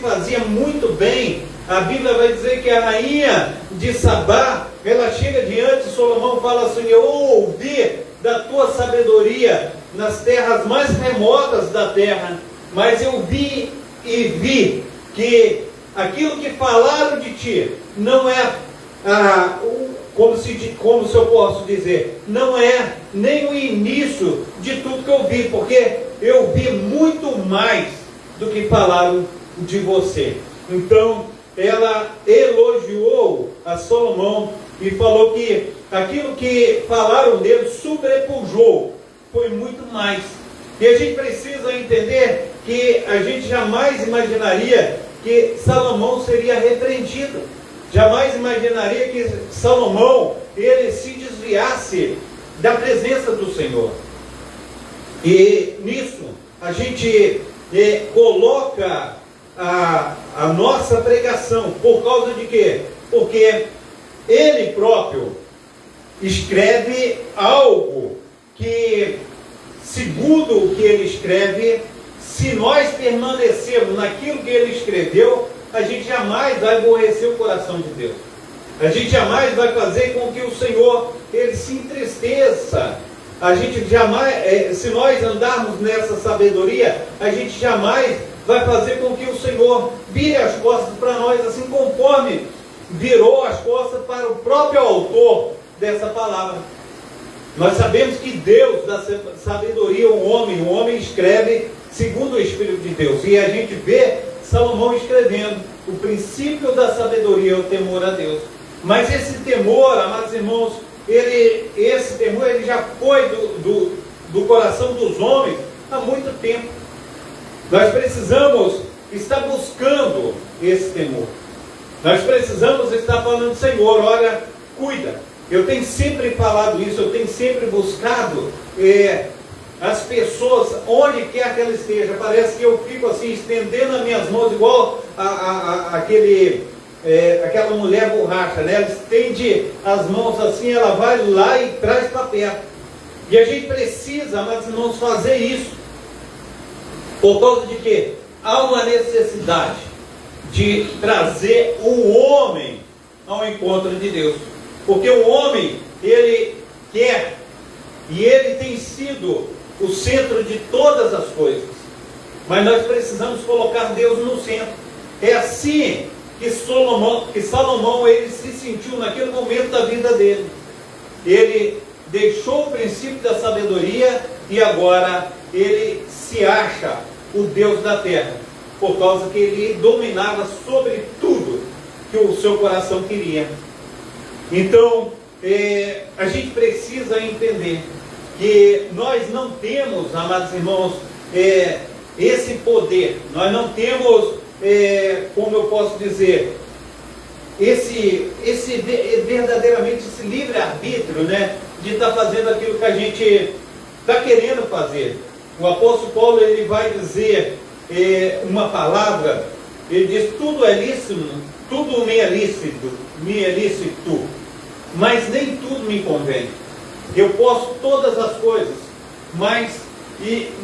fazia muito bem. A Bíblia vai dizer que a rainha de Sabá, ela chega diante de Salomão e fala assim: eu ouvi da tua sabedoria nas terras mais remotas da terra, mas eu vi que aquilo que falaram de ti não é, como se eu posso dizer, não é nem o início de tudo que eu vi, porque eu vi muito mais do que falaram de você. Então, ela elogiou a Salomão e falou que aquilo que falaram dele sobrepujou, foi muito mais. E a gente precisa entender que a gente jamais imaginaria que Salomão seria repreendido. Jamais imaginaria que Salomão, ele se desviasse da presença do Senhor. E nisso, a gente coloca a nossa pregação. Por causa de quê? Porque ele próprio escreve algo que, segundo o que ele escreve, se nós permanecermos naquilo que ele escreveu, a gente jamais vai aborrecer o coração de Deus. A gente jamais vai fazer com que o Senhor ele se entristeça. A gente jamais, se nós andarmos nessa sabedoria, a gente jamais vai fazer com que o Senhor vire as costas para nós, assim conforme virou as costas para o próprio autor dessa palavra. Nós sabemos que Deus dá sabedoria ao homem, o homem escreve segundo o Espírito de Deus. E a gente vê Salomão escrevendo: o princípio da sabedoria é o temor a Deus. Mas esse temor, amados irmãos, esse temor ele já foi do coração dos homens há muito tempo. Nós precisamos estar buscando esse temor. Nós precisamos estar falando: Senhor, olha, cuida. Eu tenho sempre falado isso, eu tenho sempre buscado as pessoas, onde quer que ela esteja. Parece que eu fico assim, estendendo as minhas mãos, igual aquela mulher borracha, né? Ela estende as mãos assim, ela vai lá e traz para perto. E a gente precisa, amados irmãos, fazer isso. Por causa de quê? Há uma necessidade de trazer o homem ao encontro de Deus. Porque o homem, ele quer, e ele tem sido o centro de todas as coisas. Mas nós precisamos colocar Deus no centro. É assim que Salomão ele se sentiu naquele momento da vida dele. Ele deixou o princípio da sabedoria e agora ele se acha o Deus da terra, por causa que ele dominava sobre tudo que o seu coração queria. Então, a gente precisa entender que nós não temos, amados irmãos, esse poder. Nós não temos, como eu posso dizer, verdadeiramente esse livre-arbítrio, né, de estar fazendo aquilo que a gente está querendo fazer. O apóstolo Paulo ele vai dizer uma palavra, ele diz: tudo é lícito, tudo me é lícito, mas nem tudo me convém. Eu posso todas as coisas, mas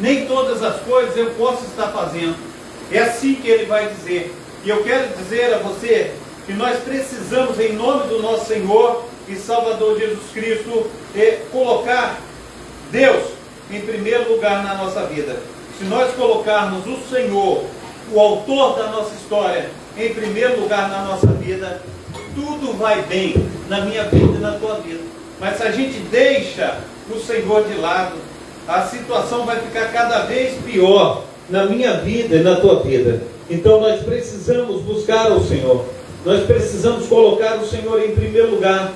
nem todas as coisas eu posso estar fazendo. É assim que ele vai dizer. E eu quero dizer a você que nós precisamos, em nome do nosso Senhor e Salvador Jesus Cristo, colocar Deus em primeiro lugar na nossa vida. Se nós colocarmos o Senhor, o autor da nossa história, em primeiro lugar na nossa vida, tudo vai bem na minha vida e na tua vida. Mas se a gente deixa o Senhor de lado, a situação vai ficar cada vez pior na minha vida e na tua vida. Então nós precisamos buscar o Senhor. Nós precisamos colocar o Senhor em primeiro lugar.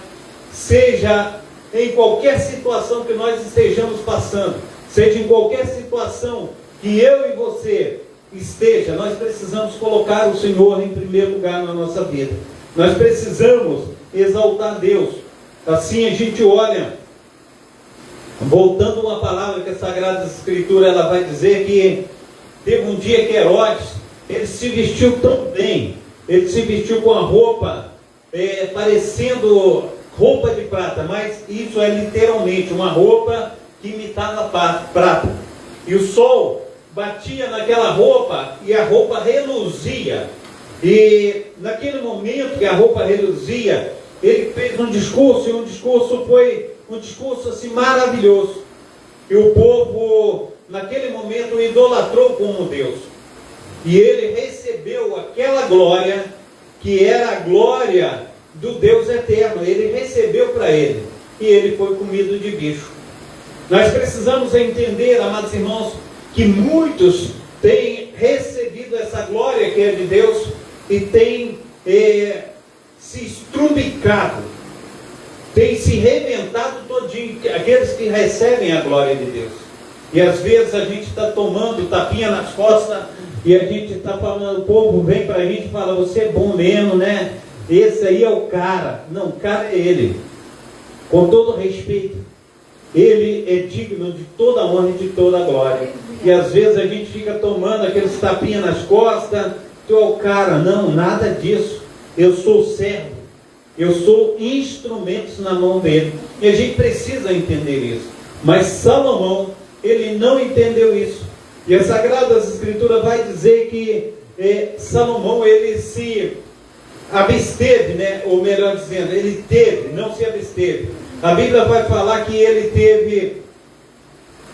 Seja em qualquer situação que nós estejamos passando, seja em qualquer situação que eu e você esteja, nós precisamos colocar o Senhor em primeiro lugar na nossa vida. Nós precisamos exaltar Deus. Assim a gente olha, voltando uma palavra que a Sagrada Escritura ela vai dizer que teve um dia que Herodes, ele se vestiu tão bem, ele se vestiu com a roupa parecendo roupa de prata, mas isso é literalmente uma roupa que imitava prata. E o sol batia naquela roupa e a roupa reluzia. E naquele momento que a roupa reluzia, ele fez um discurso, e o discurso foi um discurso assim maravilhoso. E o povo, naquele momento, o idolatrou como Deus. E ele recebeu aquela glória, que era a glória do Deus eterno. Ele recebeu para ele. E ele foi comido de bicho. Nós precisamos entender, amados irmãos, que muitos têm recebido essa glória que é de Deus e têm se estrubicado, têm se reventado todinho, aqueles que recebem a glória de Deus. E às vezes a gente está tomando tapinha nas costas e a gente está falando, o povo vem para a gente e fala, você é bom mesmo, né? Esse aí é o cara. Não, o cara é ele. Com todo respeito, ele é digno de toda a honra e de toda a glória. E às vezes a gente fica tomando aqueles tapinhas nas costas, tu é o cara. Não, nada disso. Eu sou servo. Eu sou instrumentos na mão dele. E a gente precisa entender isso. Mas Salomão, ele não entendeu isso. E a Sagrada Escritura vai dizer que Salomão, ele se absteve, né? Ou melhor dizendo, ele teve, não se absteve. A Bíblia vai falar que ele teve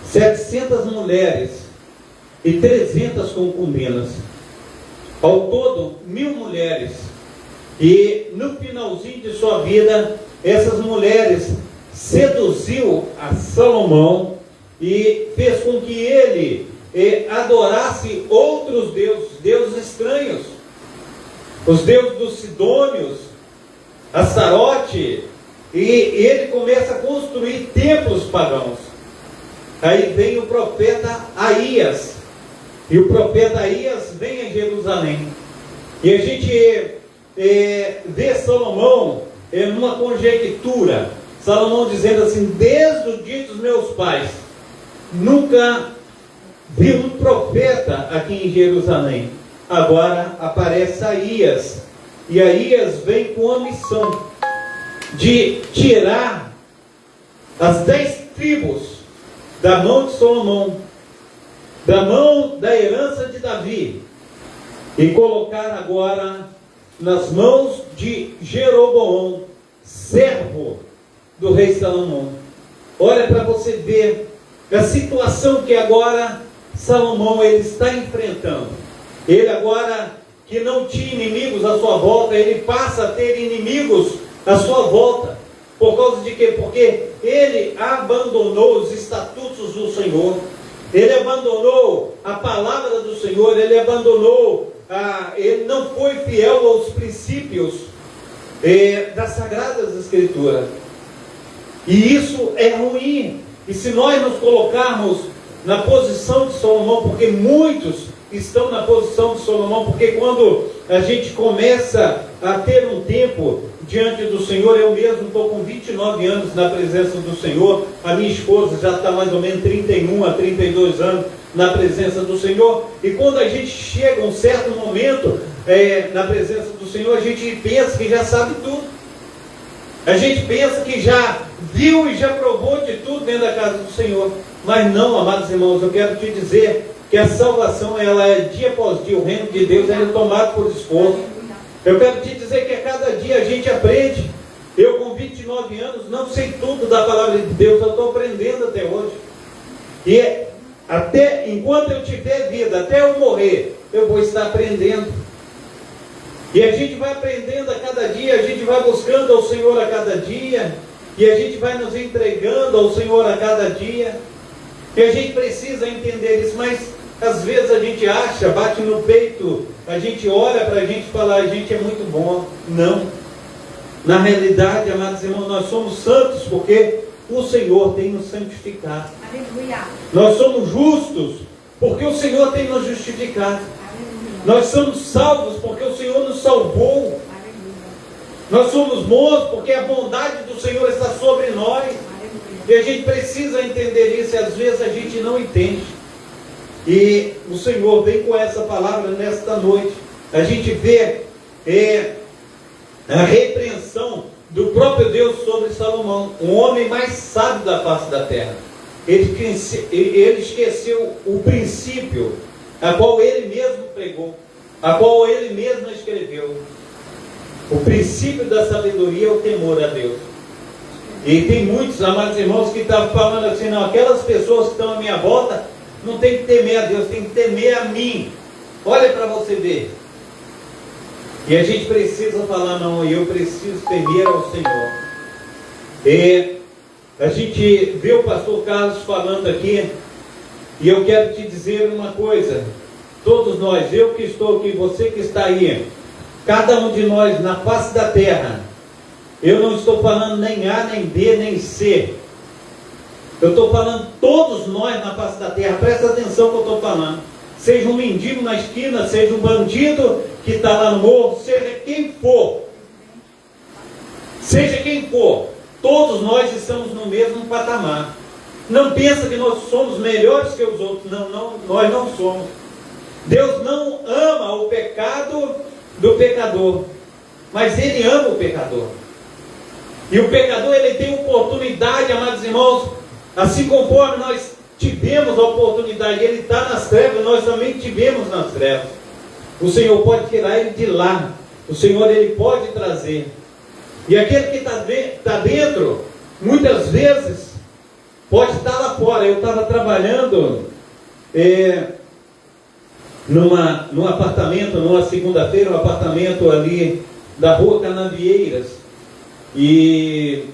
700 mulheres e 300 concubinas. Ao todo, 1000 mulheres. E no finalzinho de sua vida, essas mulheres seduziu a Salomão e fez com que ele adorasse outros deuses estranhos. Os deuses dos Sidônios, Astarote, e ele começa a construir templos pagãos. Aí vem o profeta Aías, e o profeta Aías vem a Jerusalém, e a gente vê Salomão numa conjectura, Salomão dizendo assim, desde o dia dos meus pais, nunca vi um profeta aqui em Jerusalém. Agora aparece Aías, e Aías vem com a missão de tirar as 10 tribos da mão de Salomão, da mão da herança de Davi, e colocar agora nas mãos de Jeroboão, servo do rei Salomão. Olha para você ver a situação que agora Salomão ele está enfrentando. Ele agora, que não tinha inimigos à sua volta, ele passa a ter inimigos à sua volta. Por causa de quê? Porque ele abandonou os estatutos do Senhor, ele abandonou a palavra do Senhor, ele abandonou, ele não foi fiel aos princípios das Sagradas Escrituras. E isso é ruim. E se nós nos colocarmos na posição de Salomão, porque muitos estão na posição de Salomão, porque quando a gente começa a ter um tempo diante do Senhor, eu mesmo estou com 29 anos na presença do Senhor, a minha esposa já está mais ou menos 31 a 32 anos na presença do Senhor, e quando a gente chega a um certo momento na presença do Senhor, a gente pensa que já sabe tudo, a gente pensa que já viu e já provou de tudo dentro da casa do Senhor. Mas não, amados irmãos, eu quero te dizer que a salvação, ela é dia após dia, o reino de Deus é tomado por esforço. Eu quero te dizer que a cada dia a gente aprende. Eu com 29 anos não sei tudo da palavra de Deus, eu estou aprendendo até hoje. E até enquanto eu tiver vida, até eu morrer, eu vou estar aprendendo. E a gente vai aprendendo a cada dia, a gente vai buscando ao Senhor a cada dia, e a gente vai nos entregando ao Senhor a cada dia. E a gente precisa entender isso, mas às vezes a gente acha, bate no peito, a gente olha para a gente e fala, a gente é muito bom. Não. Na realidade, amados irmãos, nós somos santos porque o Senhor tem nos santificado. Aleluia. Nós somos justos porque o Senhor tem nos justificado. Aleluia. Nós somos salvos porque o Senhor nos salvou. Aleluia. Nós somos bons porque a bondade do Senhor está sobre nós. E a gente precisa entender isso, e às vezes a gente não entende. E o Senhor vem com essa palavra nesta noite. A gente vê a repreensão do próprio Deus sobre Salomão, o homem mais sábio da face da terra. Ele esqueceu o princípio, a qual ele mesmo pregou, a qual ele mesmo escreveu. O princípio da sabedoria é o temor a Deus. E tem muitos, amados irmãos, que estavam falando assim, não, aquelas pessoas que estão à minha volta, não tem que temer a Deus, tem que temer a mim. Olha para você ver. E a gente precisa falar, não, eu preciso temer ao Senhor. E a gente vê o pastor Carlos falando aqui, e eu quero te dizer uma coisa, todos nós, eu que estou aqui, você que está aí, cada um de nós na face da terra, eu não estou falando nem A, nem B, nem C, eu estou falando todos nós na face da terra, presta atenção no que eu estou falando, seja um mendigo na esquina, seja um bandido que está lá no morro, seja quem for, todos nós estamos no mesmo patamar. Não pensa que nós somos melhores que os outros, não, nós não somos. Deus não ama o pecado do pecador, mas Ele ama o pecador. E o pecador, ele tem oportunidade, amados irmãos, assim conforme nós tivemos a oportunidade, ele está nas trevas, nós também tivemos nas trevas. O Senhor pode tirar ele de lá, o Senhor, ele pode trazer. E aquele que está dentro, muitas vezes, pode estar lá fora. Eu estava trabalhando num apartamento, numa segunda-feira, um apartamento ali da Rua Canavieiras. E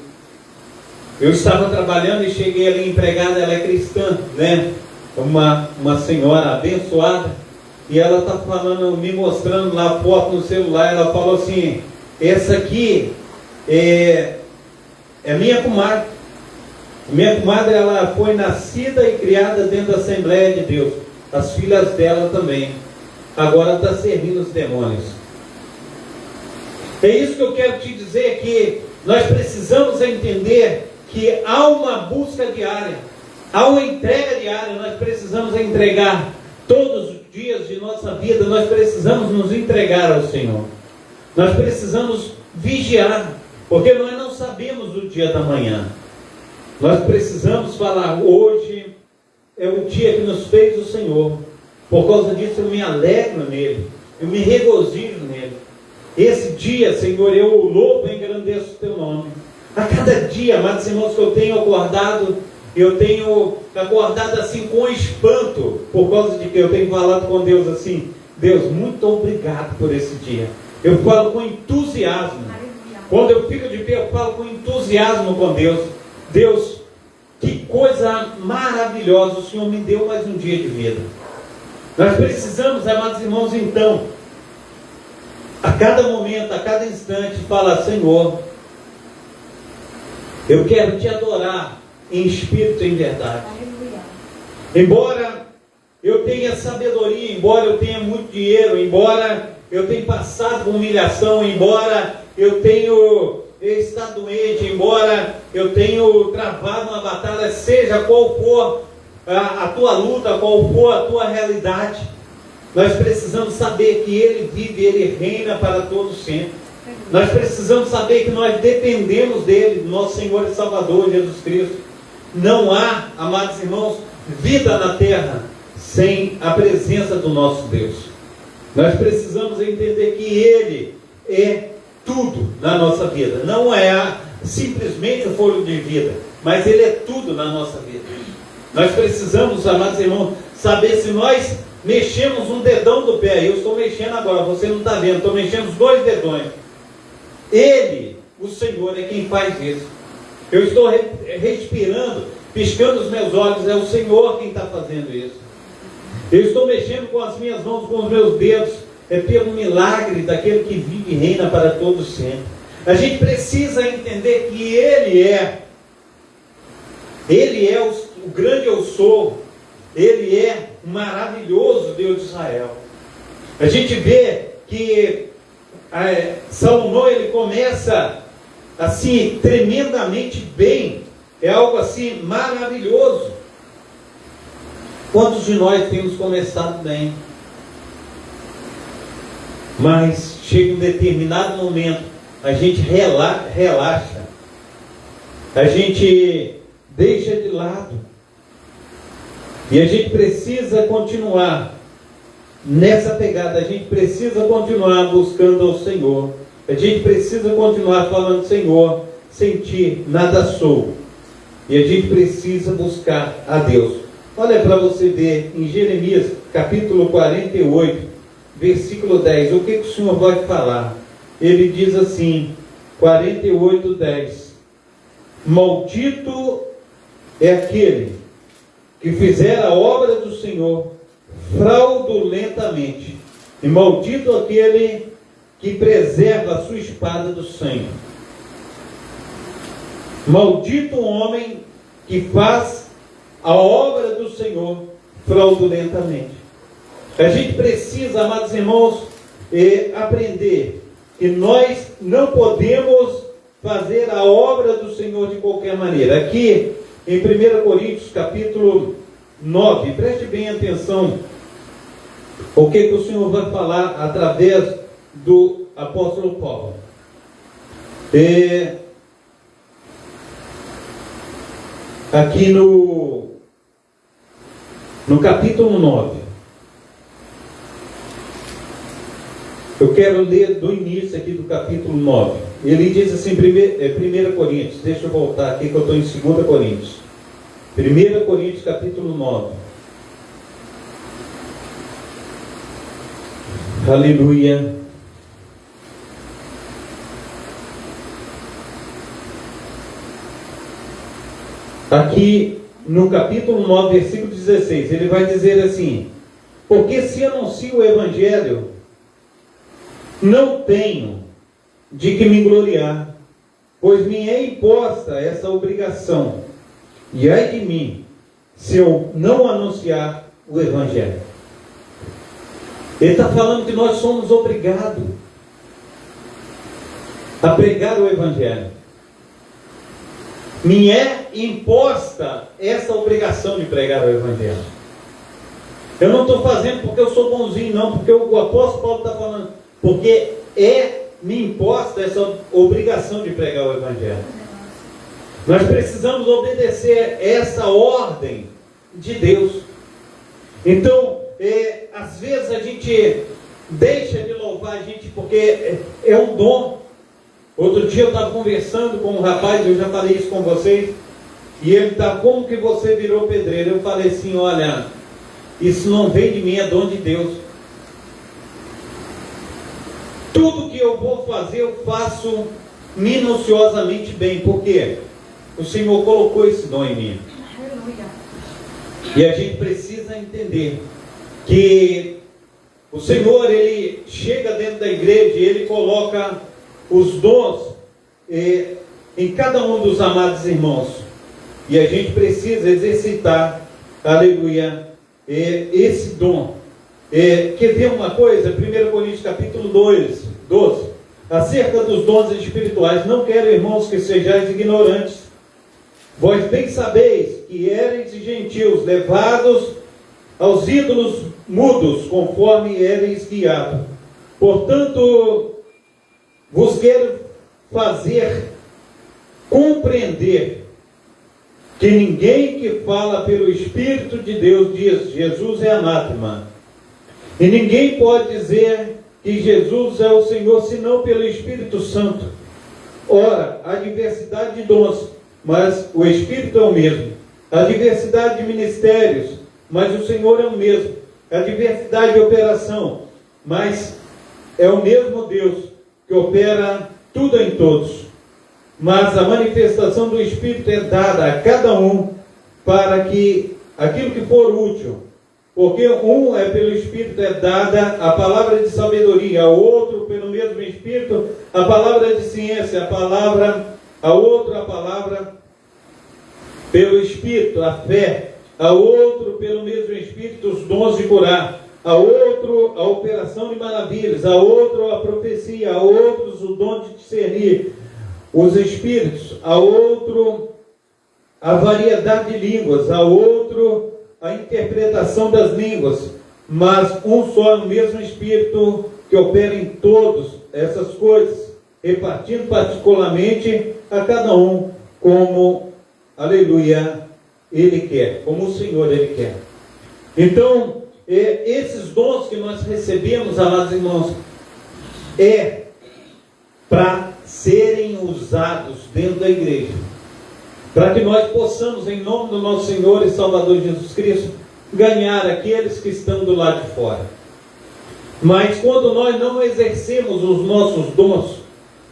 eu estava trabalhando e cheguei ali, empregada, ela é cristã, né? Uma senhora abençoada. E ela está falando, me mostrando lá a foto no celular. Ela falou assim: essa aqui é minha comadre. Minha comadre, ela foi nascida e criada dentro da Assembleia de Deus. As filhas dela também. Agora está servindo os demônios. É isso que eu quero te dizer, que nós precisamos entender que há uma busca diária, há uma entrega diária. Nós precisamos entregar todos os dias de nossa vida. Nós precisamos nos entregar ao Senhor. Nós precisamos vigiar, porque nós não sabemos o dia da manhã. Nós precisamos falar: hoje é o dia que nos fez o Senhor. Por causa disso eu me alegro nele, eu me regozijo nele. Esse dia, Senhor, eu louvo e engrandeço o teu nome. A cada dia, amados irmãos, que eu tenho acordado assim com espanto, por causa de que eu tenho falado com Deus assim: Deus, muito obrigado por esse dia. Eu falo com entusiasmo. Quando eu fico de pé, eu falo com entusiasmo com Deus. Deus, que coisa maravilhosa, o Senhor me deu mais um dia de vida. Nós precisamos, amados irmãos, então, a cada momento, a cada instante, falar: Senhor, eu quero te adorar em espírito e em verdade. Embora eu tenha sabedoria, embora eu tenha muito dinheiro, embora eu tenha passado por humilhação, embora eu tenha estado doente, embora eu tenha travado uma batalha, seja qual for a tua luta, qual for a tua realidade, nós precisamos saber que Ele vive, Ele reina para todo sempre. Nós precisamos saber que nós dependemos dEle, do nosso Senhor e Salvador Jesus Cristo. Não há, amados irmãos, vida na terra sem a presença do nosso Deus. Nós precisamos entender que Ele é tudo na nossa vida. Não é simplesmente o fôlego de vida, mas Ele é tudo na nossa vida. Nós precisamos, amados irmãos, saber se nós mexemos um dedão do pé. Eu estou mexendo agora, você não está vendo, estou mexendo os 2 dedões. Ele, o Senhor, é quem faz isso. Eu estou respirando, piscando os meus olhos, é o Senhor quem está fazendo isso. Eu estou mexendo com as minhas mãos, com os meus dedos, é pelo milagre daquele que vive e reina para todos sempre. A gente precisa entender que Ele é o grande eu sou. Ele é o maravilhoso Deus de Israel. A gente vê que Salomão, ele começa assim tremendamente bem, é algo assim maravilhoso. Quantos de nós temos começado bem? Mas chega um determinado momento, a gente relaxa, a gente deixa de lado, e a gente precisa continuar nessa pegada. A gente precisa continuar buscando ao Senhor. A gente precisa continuar falando: Senhor, sentir, nada sou. E a gente precisa buscar a Deus. Olha para você ver em Jeremias capítulo 48, versículo 10, o que o Senhor vai falar? Ele diz assim, 48, 10: maldito é aquele que fizer a obra do Senhor fraudulentamente, e maldito aquele que preserva a sua espada do sangue. Maldito o homem que faz a obra do Senhor fraudulentamente. A gente precisa, amados irmãos, aprender que nós não podemos fazer a obra do Senhor de qualquer maneira. Aqui em 1 Coríntios capítulo 9, preste bem atenção o que o Senhor vai falar através do apóstolo Paulo. Aqui no capítulo 9, eu quero ler do início aqui do capítulo 9. Ele diz assim, 1 Coríntios, deixa eu voltar aqui que eu estou em 2 Coríntios. 1 Coríntios capítulo 9. Aleluia. Aqui no capítulo 9, versículo 16, ele vai dizer assim: porque se anuncio o Evangelho, não tenho de que me gloriar, pois me é imposta essa obrigação, e ai de mim, se eu não anunciar o Evangelho. Ele está falando que nós somos obrigados a pregar o Evangelho. Me é imposta essa obrigação de pregar o Evangelho. Eu não estou fazendo porque eu sou bonzinho, não, porque o apóstolo Paulo está falando, porque me imposta essa obrigação de pregar o Evangelho. Nós precisamos obedecer essa ordem de Deus. Então, às vezes a gente deixa de louvar a gente porque é um dom. Outro dia eu estava conversando com um rapaz, eu já falei isso com vocês, e ele está, como que você virou pedreiro? Eu falei assim, olha, isso não vem de mim, é dom de Deus. Tudo que eu vou fazer, eu faço minuciosamente bem. Por quê? O Senhor colocou esse dom em mim. E a gente precisa entender que o Senhor, Ele chega dentro da igreja e Ele coloca os dons em cada um dos amados irmãos. E a gente precisa exercitar, aleluia, esse dom. Quer ver uma coisa? 1 Coríntios capítulo 12, acerca dos dons espirituais: não quero, irmãos, que sejais ignorantes. Vós bem sabeis que éreis gentios, levados aos ídolos mudos, conforme éreis guiados. Portanto, vos quero fazer compreender que ninguém que fala pelo Espírito de Deus diz Jesus é anátema. E ninguém pode dizer que Jesus é o Senhor senão pelo Espírito Santo. Ora, há diversidade de dons, mas o Espírito é o mesmo. Há diversidade de ministérios, mas o Senhor é o mesmo. Há diversidade de operação, mas é o mesmo Deus que opera tudo em todos. Mas a manifestação do Espírito é dada a cada um para que aquilo que for útil. Porque um é pelo Espírito é dada a palavra de sabedoria, a outro pelo mesmo Espírito a palavra de ciência, a outro a palavra pelo Espírito, a fé, a outro pelo mesmo Espírito os dons de curar, a outro a operação de maravilhas, a outro a profecia, a outros o dom de discernir os espíritos, a outro a variedade de línguas, a outro a interpretação das línguas, mas um só é o mesmo Espírito que opera em todas essas coisas, repartindo particularmente a cada um como, aleluia, Ele quer, como o Senhor Ele quer. Então, esses dons que nós recebemos, amados irmãos, para serem usados dentro da igreja, para que nós possamos, em nome do nosso Senhor e Salvador Jesus Cristo, ganhar aqueles que estão do lado de fora. Mas quando nós não exercemos os nossos dons,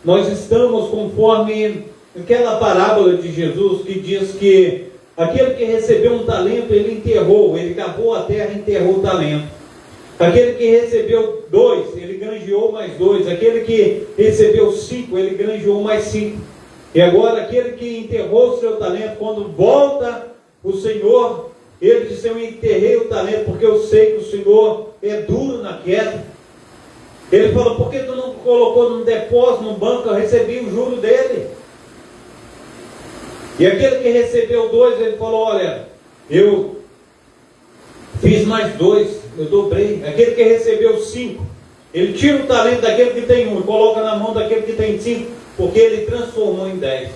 nós estamos conforme aquela parábola de Jesus que diz que aquele que recebeu um talento, ele enterrou, ele cavou a terra e enterrou o talento. Aquele que recebeu 2, ele granjeou mais 2. Aquele que recebeu 5, ele granjeou mais 5. E agora aquele que enterrou o seu talento, quando volta o Senhor, ele diz: eu enterrei o talento, porque eu sei que o Senhor é duro na queda. Ele falou: por que tu não colocou num depósito, num banco? Eu recebi o juro dele. E aquele que recebeu 2, ele falou: olha, eu fiz mais 2, eu dobrei. Aquele que recebeu 5, ele tira o talento daquele que tem 1 e coloca na mão daquele que tem 5, porque ele transformou em 10.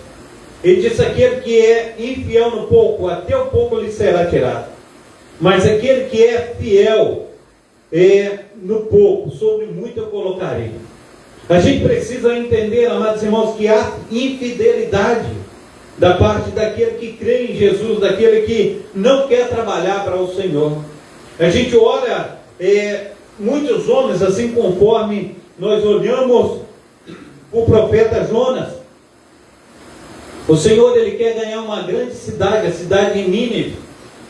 Ele disse: aquele que é infiel no pouco, até o pouco lhe será tirado. Mas aquele que é fiel no pouco, sobre muito eu colocarei. A gente precisa entender, amados irmãos, que há infidelidade da parte daquele que crê em Jesus, daquele que não quer trabalhar para o Senhor. A gente olha muitos homens, assim conforme nós olhamos o profeta Jonas. O Senhor, ele quer ganhar uma grande cidade, a cidade de Nínive,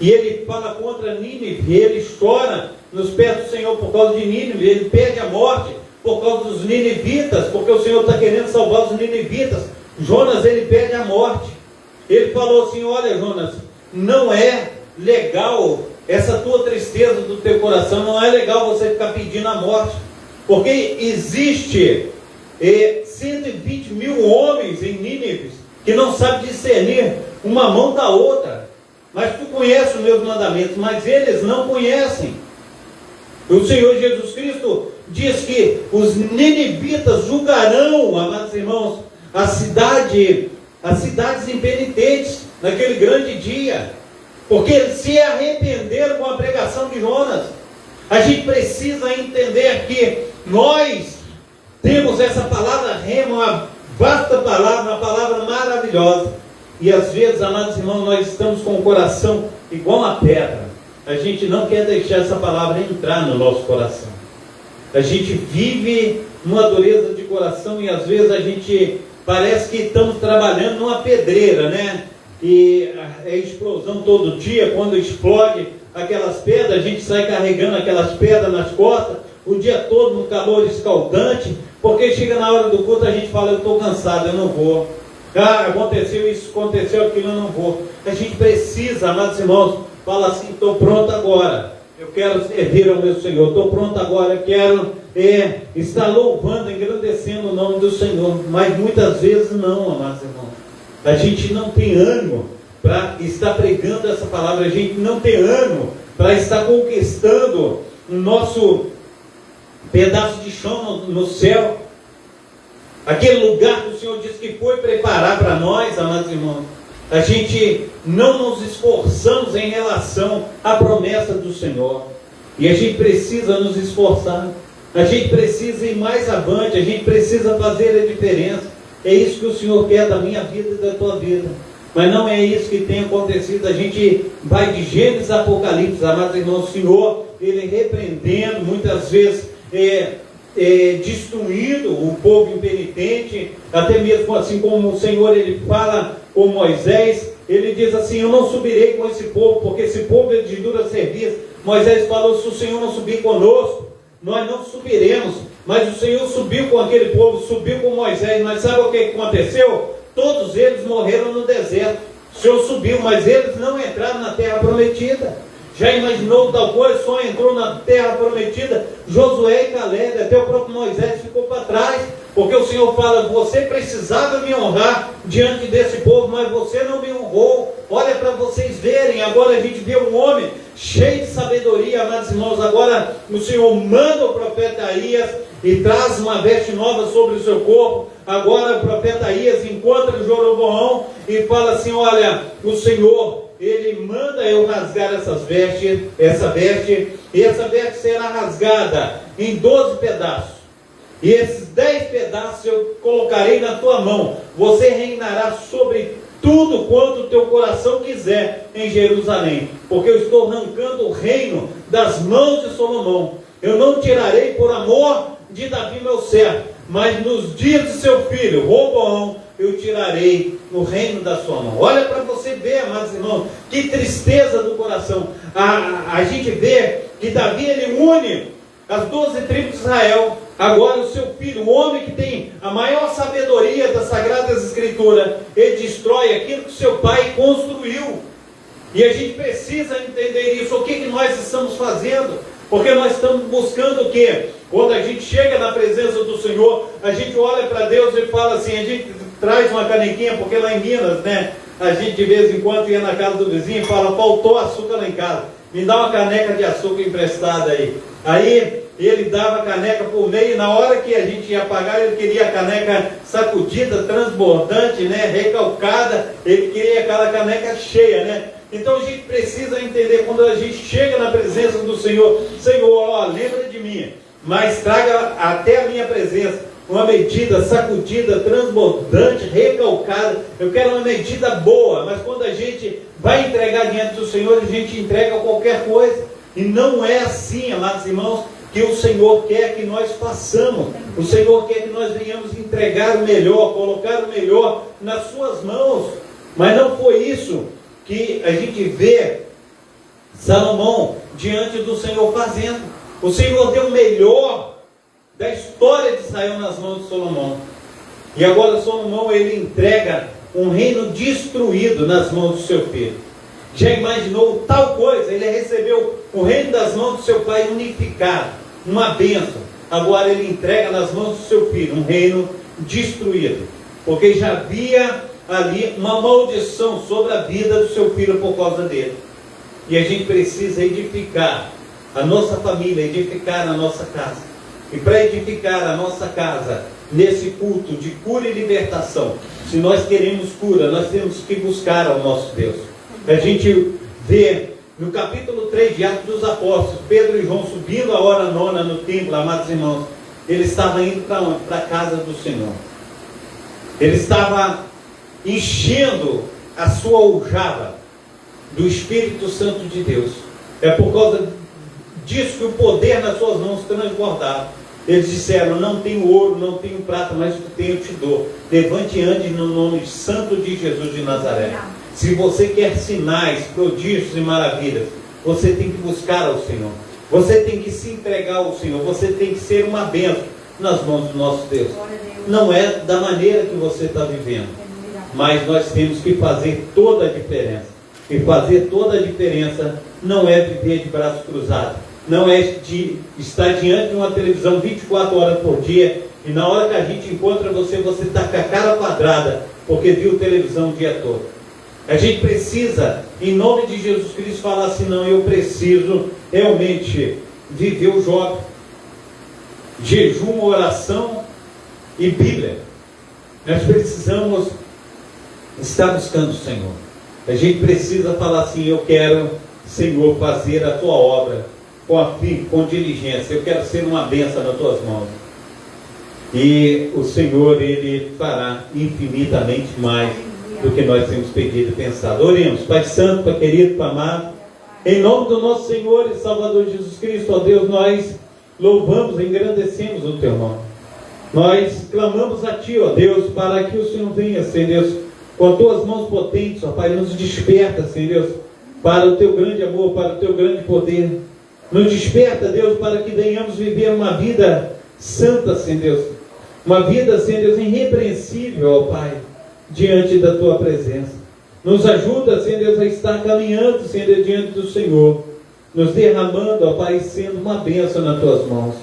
e ele fala contra Nínive, e ele chora nos pés do Senhor por causa de Nínive, ele pede a morte por causa dos ninivitas, porque o Senhor está querendo salvar os ninivitas. Jonas, ele pede a morte. Ele falou assim: olha, Jonas, não é legal essa tua tristeza do teu coração, não é legal você ficar pedindo a morte, porque existe 120 mil homens em Nínive que não sabem discernir uma mão da outra. Mas tu conheces os meus mandamentos, mas eles não conhecem. O Senhor Jesus Cristo diz que os ninivitas julgarão, amados irmãos, as cidades impenitentes naquele grande dia, porque eles se arrependeram com a pregação de Jonas. A gente precisa entender que nós temos essa palavra rema, uma vasta palavra, uma palavra maravilhosa, e às vezes, amados irmãos, nós estamos com o coração igual a pedra. A gente não quer deixar essa palavra entrar no nosso coração. A gente vive numa dureza de coração, e às vezes a gente parece que estamos trabalhando numa pedreira, né? E é explosão todo dia. Quando explode aquelas pedras, a gente sai carregando aquelas pedras nas costas o dia todo no calor escaldante, porque chega na hora do culto, a gente fala: eu estou cansado, eu não vou. Ah, aconteceu isso, aconteceu aquilo, eu não vou. A gente precisa, amados irmãos, fala assim: estou pronto agora, eu quero servir ao meu Senhor, estou pronto agora, eu quero estar louvando, engrandecendo o nome do Senhor. Mas muitas vezes não, amados irmãos, a gente não tem ânimo para estar pregando essa palavra, a gente não tem ânimo para estar conquistando o nosso pedaço de chão no céu, aquele lugar que o Senhor disse que foi preparar para nós, amados irmãos. A gente não nos esforçamos em relação à promessa do Senhor, e a gente precisa nos esforçar, a gente precisa ir mais avante, a gente precisa fazer a diferença. É isso que o Senhor quer da minha vida e da tua vida, mas não é isso que tem acontecido. A gente vai de Gênesis a Apocalipse, amados irmãos, o Senhor, ele repreendendo, muitas vezes destruindo o povo impenitente, até mesmo assim como o Senhor, ele fala com Moisés, ele diz assim: eu não subirei com esse povo, porque esse povo é de dura serviço. Moisés falou: se o Senhor não subir conosco, nós não subiremos. Mas o Senhor subiu com aquele povo, subiu com Moisés, mas sabe o que aconteceu? Todos eles morreram no deserto. O Senhor subiu, mas eles não entraram na terra prometida. Já imaginou tal coisa? Só entrou na terra prometida Josué e Caleb, até o próprio Moisés ficou para trás, porque o Senhor fala: você precisava me honrar diante desse povo, mas você não me honrou. Olha para vocês verem, agora a gente vê um homem cheio de sabedoria, amados irmãos. Agora o Senhor manda o profeta Aías e traz uma veste nova sobre o seu corpo. Agora o profeta Aías encontra Jeroboão e fala assim: olha, o Senhor, ele manda eu rasgar essa veste, e essa veste será rasgada em 12 pedaços. e esses 10 pedaços eu colocarei na tua mão. Você reinará sobre tudo quanto o teu coração quiser em Jerusalém, porque eu estou arrancando o reino das mãos de Salomão. Eu não tirarei por amor de Davi meu servo, mas nos dias de seu filho Roboão eu tirarei no reino da sua mão. Olha para você ver, amados irmãos, que tristeza do coração. A gente vê que Davi, ele une as 12 tribos de Israel. Agora o seu filho, o homem que tem a maior sabedoria das Sagradas Escrituras, ele destrói aquilo que seu pai construiu. E a gente precisa entender isso. O que nós estamos fazendo? Porque nós estamos buscando o quê? Quando a gente chega na presença do Senhor, a gente olha para Deus e fala assim, a gente traz uma canequinha, porque lá em Minas, né, a gente de vez em quando ia na casa do vizinho e fala, faltou açúcar lá em casa, me dá uma caneca de açúcar emprestada aí. Aí ele dava a caneca por meio, e na hora que a gente ia pagar, ele queria a caneca sacudida, transbordante, né, recalcada, ele queria aquela caneca cheia, né? Então a gente precisa entender, quando a gente chega na presença do Senhor, Senhor, ó, lembra de mim, mas traga até a minha presença uma medida sacudida, transbordante, recalcada. Eu quero uma medida boa, mas quando a gente vai entregar diante do Senhor, a gente entrega qualquer coisa. E não é assim, amados irmãos, que o Senhor quer que nós façamos. O Senhor quer que nós venhamos entregar o melhor, colocar o melhor nas suas mãos. Mas não foi isso que a gente vê Salomão diante do Senhor fazendo. O Senhor deu o melhor da história de Israel nas mãos de Salomão. E agora Salomão, ele entrega um reino destruído nas mãos do seu filho. Já imaginou tal coisa? Ele recebeu o reino das mãos do seu pai unificado, uma bênção. Agora ele entrega nas mãos do seu filho um reino destruído, porque já havia ali uma maldição sobre a vida do seu filho por causa dele. E a gente precisa edificar a nossa família, edificar a nossa casa. E para edificar a nossa casa nesse culto de cura e libertação, se nós queremos cura, nós temos que buscar ao nosso Deus. A gente vê no capítulo 3 de Atos dos Apóstolos, Pedro e João subindo a hora nona no templo, amados irmãos. Ele estava indo para onde? Para a casa do Senhor. Ele estava enchendo a sua aljava do Espírito Santo de Deus. É por causa disso que o poder nas suas mãos transbordava. Eles disseram, não tenho ouro, não tenho prata, mas o que tenho eu te dou. Levante e ande no nome santo de Jesus de Nazaré. Se você quer sinais, prodígios e maravilhas, você tem que buscar ao Senhor. Você tem que se entregar ao Senhor. Você tem que ser uma bênção nas mãos do nosso Deus. Não é da maneira que você está vivendo, mas nós temos que fazer toda a diferença. E fazer toda a diferença não é viver de braços cruzados. Não é de estar diante de uma televisão 24 horas por dia, e na hora que a gente encontra você, você está com a cara quadrada, porque viu televisão o dia todo. A gente precisa, em nome de Jesus Cristo, falar assim, não, eu preciso realmente viver o Job. Jejum, oração e Bíblia. Nós precisamos estar buscando o Senhor. A gente precisa falar assim, eu quero, Senhor, fazer a tua obra com afinco, com diligência. Eu quero ser uma bênção nas tuas mãos. E o Senhor, Ele fará infinitamente mais do que nós temos pedido e pensado. Oremos. Pai Santo, Pai querido, Pai amado, em nome do nosso Senhor e Salvador Jesus Cristo, ó Deus, nós louvamos e engrandecemos o Teu nome. Nós clamamos a Ti, ó Deus, para que o Senhor venha, Senhor Deus, com as Tuas mãos potentes, ó Pai, nos desperta, Senhor Deus, para o Teu grande amor, para o Teu grande poder. Nos desperta, Deus, para que venhamos viver uma vida santa, Senhor Deus. Uma vida, Senhor Deus, irrepreensível, ó Pai, diante da Tua presença. Nos ajuda, Senhor Deus, a estar caminhando, Senhor Deus, diante do Senhor. Nos derramando, ó Pai, sendo uma bênção nas Tuas mãos.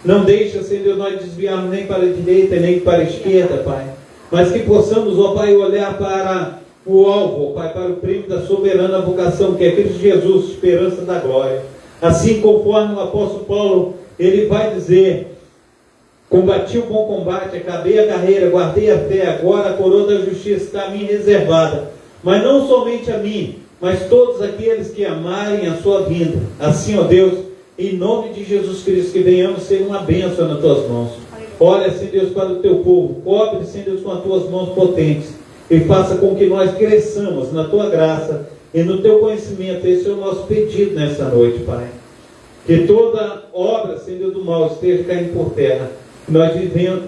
Não deixa, Senhor Deus, nós desviarmos nem para a direita, nem para a esquerda, Pai. Mas que possamos, ó Pai, olhar para o alvo, ó Pai, para o prêmio da soberana vocação, que é Cristo Jesus, esperança da glória. Assim, conforme o apóstolo Paulo, ele vai dizer, combati o bom combate, acabei a carreira, guardei a fé, agora a coroa da justiça está a mim reservada. Mas não somente a mim, mas todos aqueles que amarem a sua vinda. Assim, ó Deus, em nome de Jesus Cristo, que venhamos ser uma bênção nas Tuas mãos. Olha, Senhor Deus, para o teu povo. Cobre, Senhor Deus, com as tuas mãos potentes. E faça com que nós cresçamos na tua graça e no teu conhecimento. Esse é o nosso pedido nessa noite, Pai. Que toda obra, Senhor Deus, do mal esteja caindo por terra. Que nós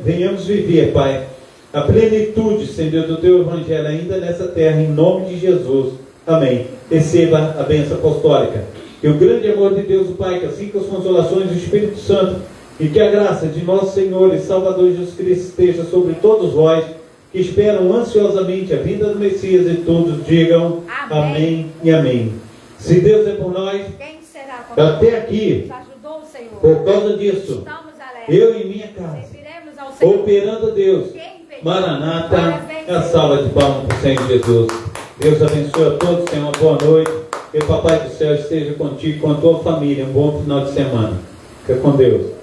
venhamos viver, Pai, a plenitude, Senhor Deus, do teu evangelho ainda nessa terra, em nome de Jesus. Amém. Receba a bênção apostólica. Que o grande amor de Deus, o Pai, que assim que as consolações do Espírito Santo e que a graça de nosso Senhor e Salvador Jesus Cristo esteja sobre todos vós que esperam ansiosamente a vinda do Messias, e todos digam amém e amém. Se Deus é por nós, Quem será contra nós? até aqui, Nos ajudou o Senhor. por causa disso, Estamos alegres. eu e minha casa, Serviremos ao Senhor. operando a Deus, Quem impediu? Maranata, Parabéns, a salva de palmas para o Senhor Jesus. Deus abençoe a todos, tenham uma boa noite, e o Papai do Céu esteja contigo, com a tua família, um bom final de semana. Fica com Deus.